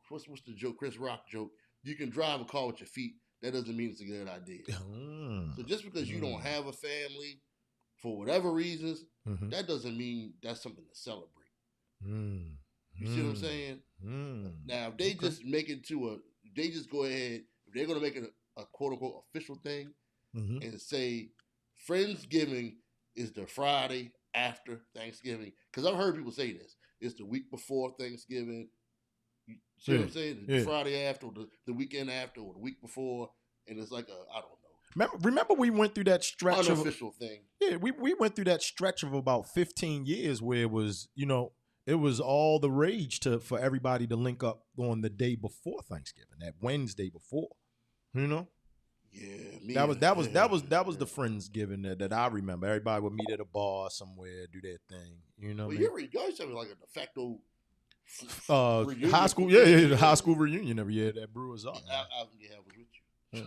[SPEAKER 2] what's the joke? Chris Rock joke. You can drive a car with your feet. That doesn't mean it's a good idea. So just because you don't have a family, for whatever reasons, that doesn't mean that's something to celebrate. You see what I'm saying? Now, if they just make it they just go ahead, if they're going to make it a quote unquote official thing and say Friendsgiving is the Friday after Thanksgiving, because I've heard people say this, it's the week before Thanksgiving. You see what I'm saying? The Friday after, or the weekend after, or the week before, and it's like I don't know.
[SPEAKER 1] Remember we went through that stretch
[SPEAKER 2] unofficial thing.
[SPEAKER 1] Yeah, we went through that stretch of about 15 years where it was, it was all the rage for everybody to link up on the day before Thanksgiving, that Wednesday before. Yeah, that was the Friendsgiving that I remember. Everybody would meet at a bar somewhere, do their thing.
[SPEAKER 2] Well, you're having like a de facto
[SPEAKER 1] high school, the high school reunion every year that Brewers are.
[SPEAKER 2] I was with you. Yeah.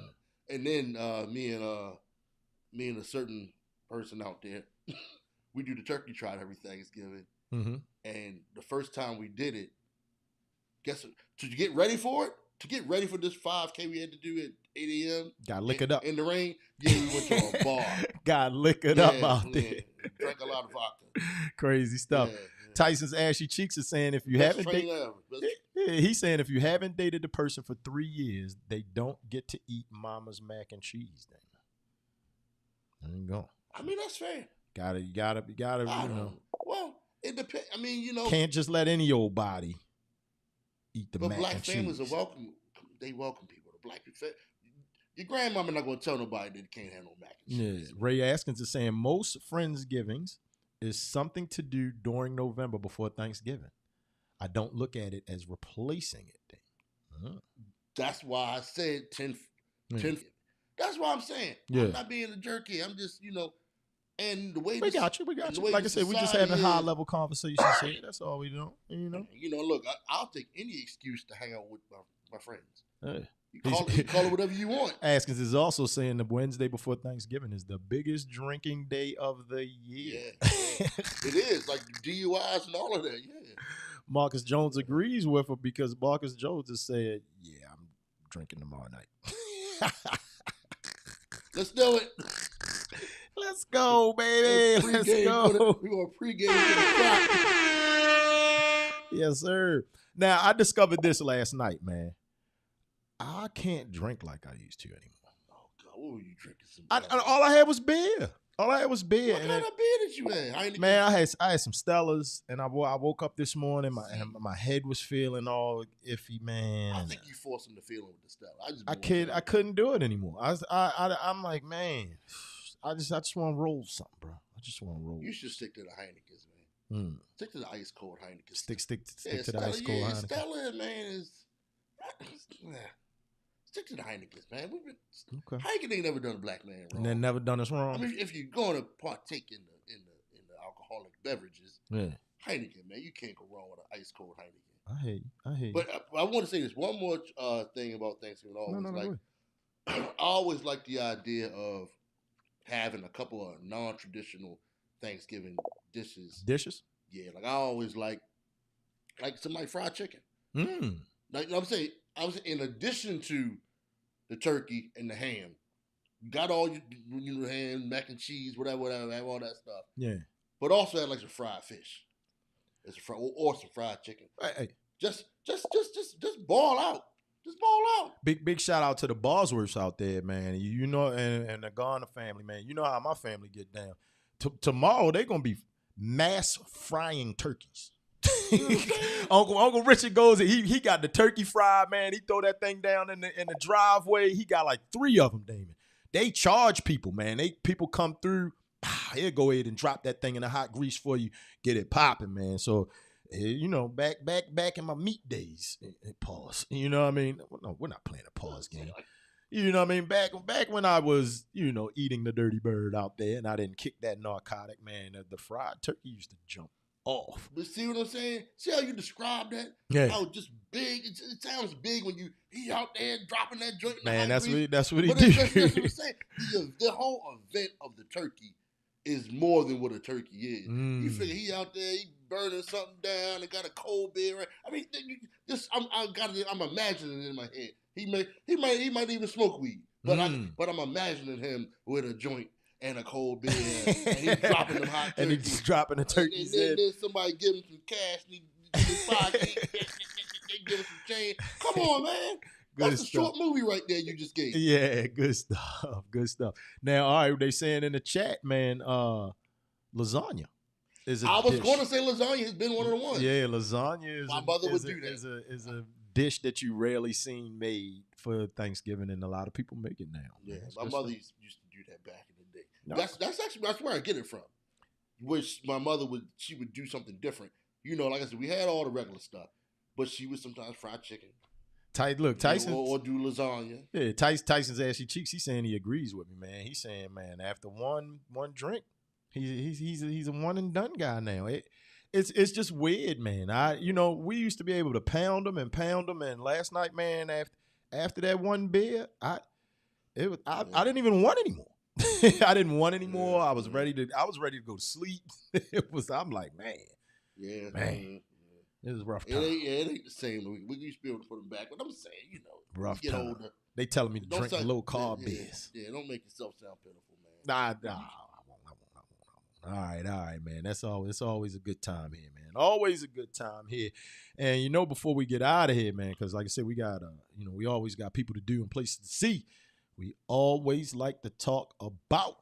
[SPEAKER 2] And then me and a certain person out there, we do the turkey trot every Thanksgiving. And the first time we did it, guess what? To get ready for it, to get ready for this 5K we had to do at 8 a.m.
[SPEAKER 1] Got lick it up
[SPEAKER 2] in the rain. Yeah, we went to a bar.
[SPEAKER 1] Got lick it up out there.
[SPEAKER 2] Drank a lot of vodka.
[SPEAKER 1] Crazy stuff. Yeah. Tyson's Ashy Cheeks is saying if you haven't dated, he's saying if you haven't dated the person for 3 years, they don't get to eat Mama's mac and cheese. There you go.
[SPEAKER 2] I mean, that's fair.
[SPEAKER 1] You gotta.
[SPEAKER 2] Well, it depends. I mean,
[SPEAKER 1] can't just let any old body eat the mac and cheese. But
[SPEAKER 2] black families are welcome. They welcome people. The black people. Your grandmama not gonna tell nobody that they can't have no mac and cheese.
[SPEAKER 1] Yeah. Ray Askins is saying most Friendsgivings is something to do during November before Thanksgiving. I don't look at it as replacing it.
[SPEAKER 2] That's why I said 10. That's why I'm saying. Yeah. I'm not being a jerky. I'm just, and the way
[SPEAKER 1] we got you. Like I said, we just having high level conversations here. That's all we do.
[SPEAKER 2] Look, I'll take any excuse to hang out with my friends.
[SPEAKER 1] Hey.
[SPEAKER 2] You call it whatever you want.
[SPEAKER 1] Askins is also saying the Wednesday before Thanksgiving is the biggest drinking day of the year.
[SPEAKER 2] Yeah. It is, like DUIs and all of that, yeah.
[SPEAKER 1] Marcus Jones agrees with her because Marcus Jones has said, yeah, I'm drinking tomorrow night.
[SPEAKER 2] Let's do it.
[SPEAKER 1] Let's go, baby. Let's go.
[SPEAKER 2] We're going to pregame for the clock.
[SPEAKER 1] Yes, sir. Now, I discovered this last night, man. I can't drink like I used to anymore.
[SPEAKER 2] Oh, God. What were you drinking?
[SPEAKER 1] All I had was beer. All I had was beer.
[SPEAKER 2] What kind of beer did you have?
[SPEAKER 1] Man, I had some Stellas, and I woke up this morning, my head was feeling all iffy, man.
[SPEAKER 2] I think you forced him to feel it with the Stella.
[SPEAKER 1] I couldn't do it anymore. I'm like, man, I just want to roll something, bro. I just want to roll.
[SPEAKER 2] You should stick to the Heineken's, man. Stick to the ice cold Heineken.
[SPEAKER 1] Stick to the ice cold Heineken.
[SPEAKER 2] Stella, man, is. Stick to the Heineken's, man. Okay. Heineken ain't never done a black man wrong.
[SPEAKER 1] And they never done us wrong.
[SPEAKER 2] I mean, if you're going to partake in the alcoholic beverages, Heineken, man, you can't go wrong with an ice cold Heineken.
[SPEAKER 1] I hate you.
[SPEAKER 2] But I want to say this one more thing about Thanksgiving. I always like the idea of having a couple of non-traditional Thanksgiving dishes.
[SPEAKER 1] Dishes?
[SPEAKER 2] Yeah, like I always like somebody fried chicken. Like, you know what I'm saying? I was in addition to the turkey and the ham, you got all your ham, mac and cheese, whatever, have all that stuff.
[SPEAKER 1] Yeah.
[SPEAKER 2] But also had like some fried fish, or some fried chicken.
[SPEAKER 1] Hey.
[SPEAKER 2] Just ball out. Just ball out.
[SPEAKER 1] Big shout out to the Bosworths out there, man. You know, and the Garner family, man. You know how my family get down. Tomorrow they're gonna be mass frying turkeys. Uncle Richard goes and he got the turkey fried, man. He throw that thing down in the driveway. He got like 3 of them, Damon. They charge people, man. People come through. He'll go ahead and drop that thing in the hot grease for you, get it popping, man. So, you know, back in my meat days, pause. You know what I mean? No, we're not playing a pause game. You know what I mean? Back when I was, you know, eating the dirty bird out there and I didn't kick that narcotic, man, the fried turkey used to jump off.
[SPEAKER 2] But see what I'm saying? See how you describe that?
[SPEAKER 1] Yeah.
[SPEAKER 2] How just big. It sounds big when he out there dropping that joint.
[SPEAKER 1] Man, that's what he do.
[SPEAKER 2] That's what I'm saying. The whole event of the turkey is more than what a turkey is. You figure he out there, he burning something down and got a cold beer. I mean, I'm imagining it in my head. He might even smoke weed, but I'm imagining him with a joint and a cold beer, and he's dropping them hot turkeys.
[SPEAKER 1] And he's dropping the turkeys
[SPEAKER 2] and then somebody give him some cash, and he give his pocket, they give him some change. Come on, man. That's a short movie right there you just gave.
[SPEAKER 1] Yeah, good stuff. Good stuff. Now, all right, they saying in the chat, man, lasagna is a
[SPEAKER 2] I was
[SPEAKER 1] dish.
[SPEAKER 2] going to say lasagna has been one of the ones.
[SPEAKER 1] Yeah, lasagna is
[SPEAKER 2] My mother would do that.
[SPEAKER 1] Is a dish that you rarely seen made for Thanksgiving, and a lot of people make it now.
[SPEAKER 2] Yeah, my mother used to do that back in the day. No. That's where I get it from. Which my mother would do something different. You know, like I said, we had all the regular stuff, but she would sometimes fry chicken. Tyson or do lasagna.
[SPEAKER 1] Yeah, Tyson's ashy cheeks. He's saying he agrees with me, man. He's saying, man, after one drink, he's a one and done guy now. It's just weird, man. We used to be able to pound them, and last night, man, after that one beer, I didn't even want anymore. I didn't want anymore. I was ready to go to sleep. I'm like, man. It was rough time.
[SPEAKER 2] It ain't the same. We used to be able to put them back, but I'm saying,
[SPEAKER 1] rough
[SPEAKER 2] get
[SPEAKER 1] time. Older. They telling me to drink low carb beers.
[SPEAKER 2] Yeah, don't make yourself sound pitiful, man.
[SPEAKER 1] Nah. I won't. All right, man. It's always a good time here, man. Always a good time here. And before we get out of here, man, because like I said, we got we always got people to do and places to see. We always like to talk about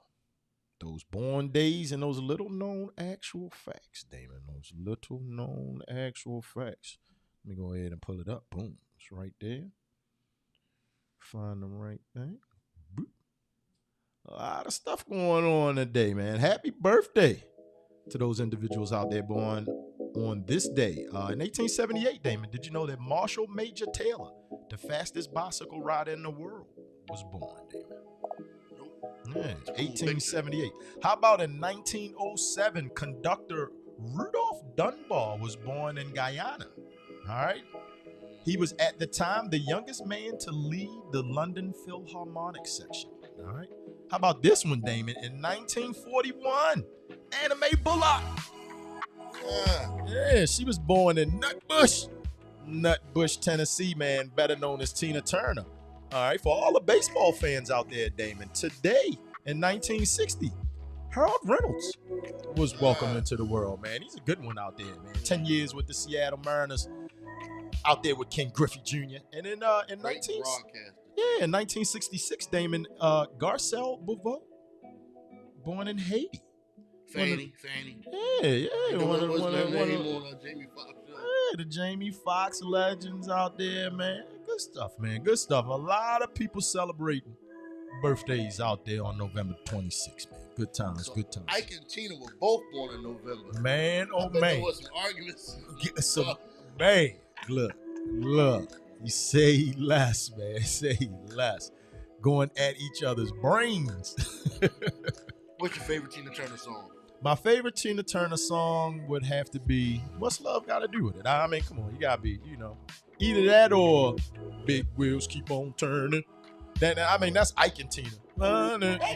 [SPEAKER 1] those born days and those little known actual facts, Damon. Those little known actual facts. Let me go ahead and pull it up. Boom. It's right there. Find the right thing. Boop. A lot of stuff going on today, man. Happy birthday to those individuals out there born on this day. In 1878, Damon, did you know that Marshall Major Taylor, the fastest bicycle rider in the world, was born, Damon? Yeah, 1878. How about in 1907, conductor Rudolph Dunbar was born in Guyana. All right. He was at the time the youngest man to lead the London Philharmonic section. All right. How about this one, Damon? In 1941, Anna Mae Bullock. Yeah, she was born in Nutbush, Tennessee, man, better known as Tina Turner. All right, for all the baseball fans out there, Damon, today in 1960, Harold Reynolds was welcomed into the world, man. He's a good one out there, man. 10 years with the Seattle Mariners, out there with Ken Griffey Jr. And in 1966, Damon, Garcelle Bouveau, born in Haiti.
[SPEAKER 2] Fanny.
[SPEAKER 1] Yeah.
[SPEAKER 2] Jamie Foxx.
[SPEAKER 1] Yeah, the Jamie Foxx legends out there, man. Good stuff, man. Good stuff. A lot of people celebrating birthdays out there on November 26th, man. Good times, good times.
[SPEAKER 2] Ike and Tina were both born in November.
[SPEAKER 1] Man, oh man.
[SPEAKER 2] There was some arguments.
[SPEAKER 1] Man, look. You say less, man. Say less. Going at each other's brains.
[SPEAKER 2] What's your favorite Tina Turner song?
[SPEAKER 1] My favorite Tina Turner song would have to be What's Love Got to Do With It? I mean, come on, you got to be, either that or Big Wheels Keep On Turning. That's Ike and Tina. Rolling on the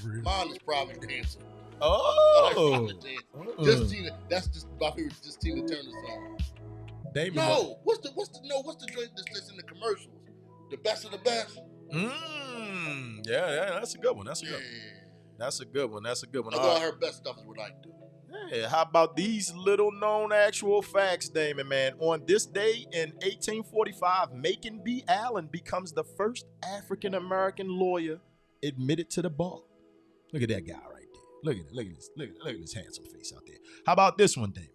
[SPEAKER 1] rail.
[SPEAKER 2] Mine is probably Dancing.
[SPEAKER 1] Oh.
[SPEAKER 2] Just Tina. That's just my favorite. Just Tina Turner song.
[SPEAKER 1] Damon,
[SPEAKER 2] no, what's the joint that's in the commercials? The Best of the Best.
[SPEAKER 1] Yeah, that's a good one. That's a good one.
[SPEAKER 2] All her best stuff is what I do.
[SPEAKER 1] Yeah, how about these little known actual facts, Damon, man? On this day in 1845, Macon B. Allen becomes the first African American lawyer admitted to the bar. Look at that guy right there. Look at this handsome face out there. How about this one, Damon?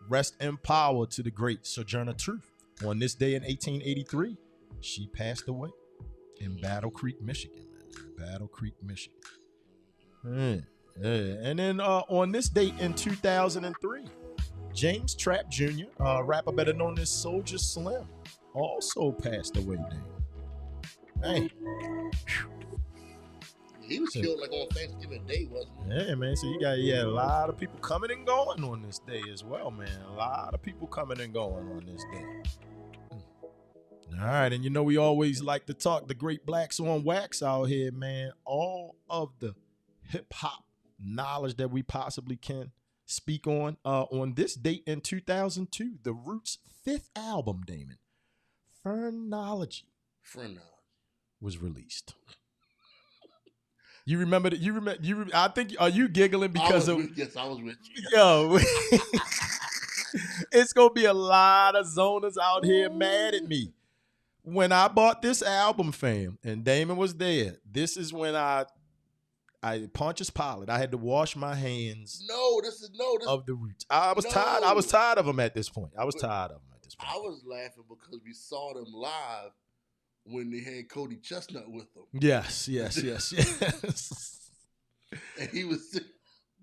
[SPEAKER 1] Rest in power to the great Sojourner Truth. On this day in 1883, she passed away in Battle Creek, Michigan, man. Battle Creek, Michigan. And then on this date in 2003, James Trapp Jr., rapper better known as Soulja Slim, also passed away, Damon. Man.
[SPEAKER 2] He was killed like on Thanksgiving Day, wasn't he?
[SPEAKER 1] Yeah, man. So you got a lot of people coming and going on this day as well, man. A lot of people coming and going on this day. All right, and we always like to talk the great blacks on wax out here, man. All of the hip hop knowledge that we possibly can speak on this date in 2002, the Roots' 5th album, Damon, Phrenology, was released. You remember that? I think, are you giggling because
[SPEAKER 2] yes, I was with you.
[SPEAKER 1] Yo, it's gonna be a lot of zoners out here mad at me. When I bought this album, fam, and Damon was there, this is when I Pontius Pilate. I had to wash my hands. Of the Roots. I was tired. I was tired of them at this point. I was
[SPEAKER 2] laughing because we saw them live when they had Cody Chestnut with them.
[SPEAKER 1] Yes.
[SPEAKER 2] And he was.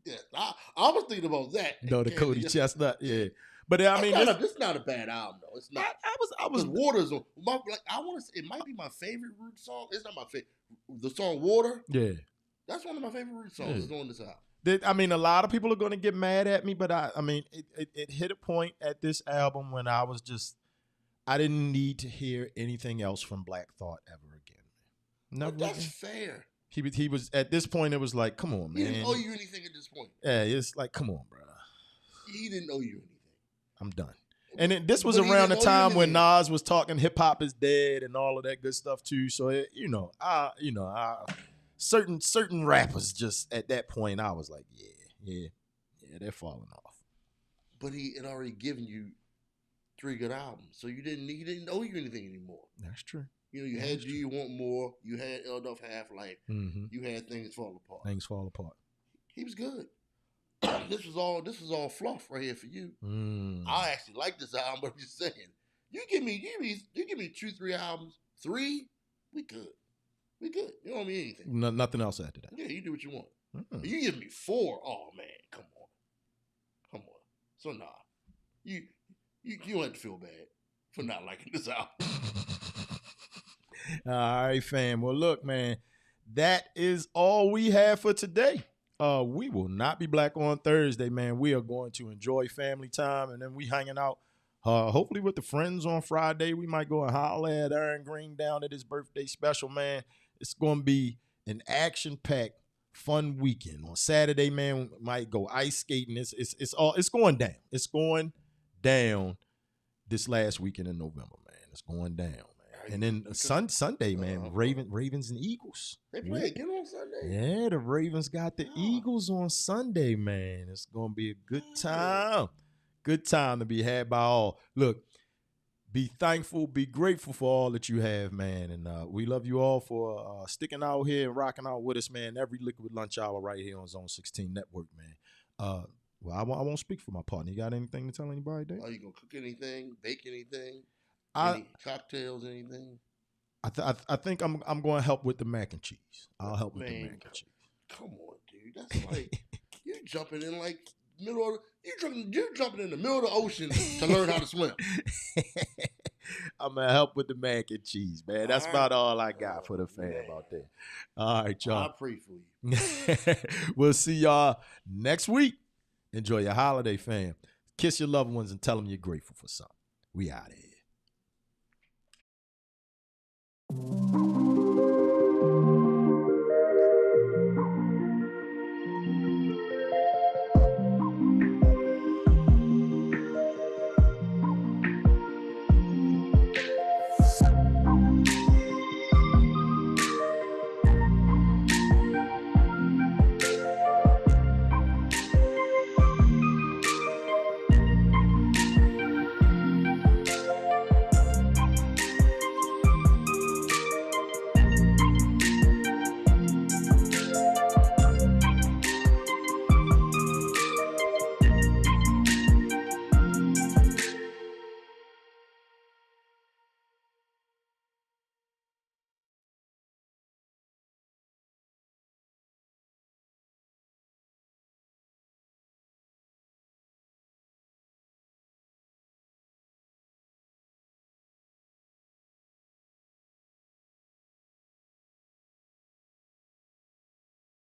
[SPEAKER 2] Yeah, I was thinking about that.
[SPEAKER 1] No, the Cody Chestnut. Yeah. But I mean,
[SPEAKER 2] it's not a bad album though. It's not.
[SPEAKER 1] I was
[SPEAKER 2] Water's on. I want to say it might be my favorite Root song. It's not my favorite. The song Water.
[SPEAKER 1] Yeah.
[SPEAKER 2] That's one of my favorite Root songs on this album.
[SPEAKER 1] I mean, a lot of people are going to get mad at me, but I mean, it hit a point at this album when I was just, I didn't need to hear anything else from Black Thought ever again.
[SPEAKER 2] No, that's fair.
[SPEAKER 1] He was at this point. It was like, come on, man.
[SPEAKER 2] He didn't owe you anything at this point.
[SPEAKER 1] Yeah, it's like, come on, bro.
[SPEAKER 2] He didn't owe you anything.
[SPEAKER 1] I'm done. And this was around the time when Nas was talking hip hop is dead and all of that good stuff too. So certain rappers just at that point, I was like, yeah, they're falling off.
[SPEAKER 2] But he had already given you 3 good albums, so he didn't owe you anything anymore.
[SPEAKER 1] That's true.
[SPEAKER 2] You had Do You Want More? You had Elduff Half-Life. Mm-hmm. You had Things Fall Apart. He was good. This was all fluff right here for you. I actually like this album, but I'm just saying, you give me 2-3 albums, 3, we good. You don't owe me anything.
[SPEAKER 1] Nothing else after that.
[SPEAKER 2] Yeah, you do what you want. You give me 4, oh man, come on. So nah, you don't have to feel bad for not liking this album.
[SPEAKER 1] All right, fam. Well, look, man, that is all we have for today. We will not be black on Thursday, man. We are going to enjoy family time, and then we hanging out, hopefully with the friends on Friday. We might go and holler at Aaron Green down at his birthday special, man. It's going to be an action-packed, fun weekend. On Saturday, man, we might go ice skating. It's going down. It's going down this last weekend in November, man. It's going down, man. And then Sunday, man, Ravens and Eagles.
[SPEAKER 2] They play again on Sunday?
[SPEAKER 1] Yeah, the Ravens got the Eagles on Sunday, man. It's going to be a good time. Good time to be had by all. Look, be thankful, be grateful for all that you have, man. And we love you all for sticking out here and rocking out with us, man. Every Liquid Lunch Hour right here on Zone 16 Network, man. Well, I won't speak for my partner. You got anything to tell anybody, Dave?
[SPEAKER 2] Are you going to cook anything, bake anything? Any cocktails, anything?
[SPEAKER 1] I think I'm going to help with the mac and cheese. I'll help with the mac and cheese.
[SPEAKER 2] Come on, dude. That's like you jumping in like middle of you jumping in the middle of the ocean to learn how to swim.
[SPEAKER 1] I'm gonna help with the mac and cheese, man. That's about all I got for the fam out there. All right, y'all.
[SPEAKER 2] I pray for you.
[SPEAKER 1] We'll see y'all next week. Enjoy your holiday, fam. Kiss your loved ones and tell them you're grateful for something. We out of here.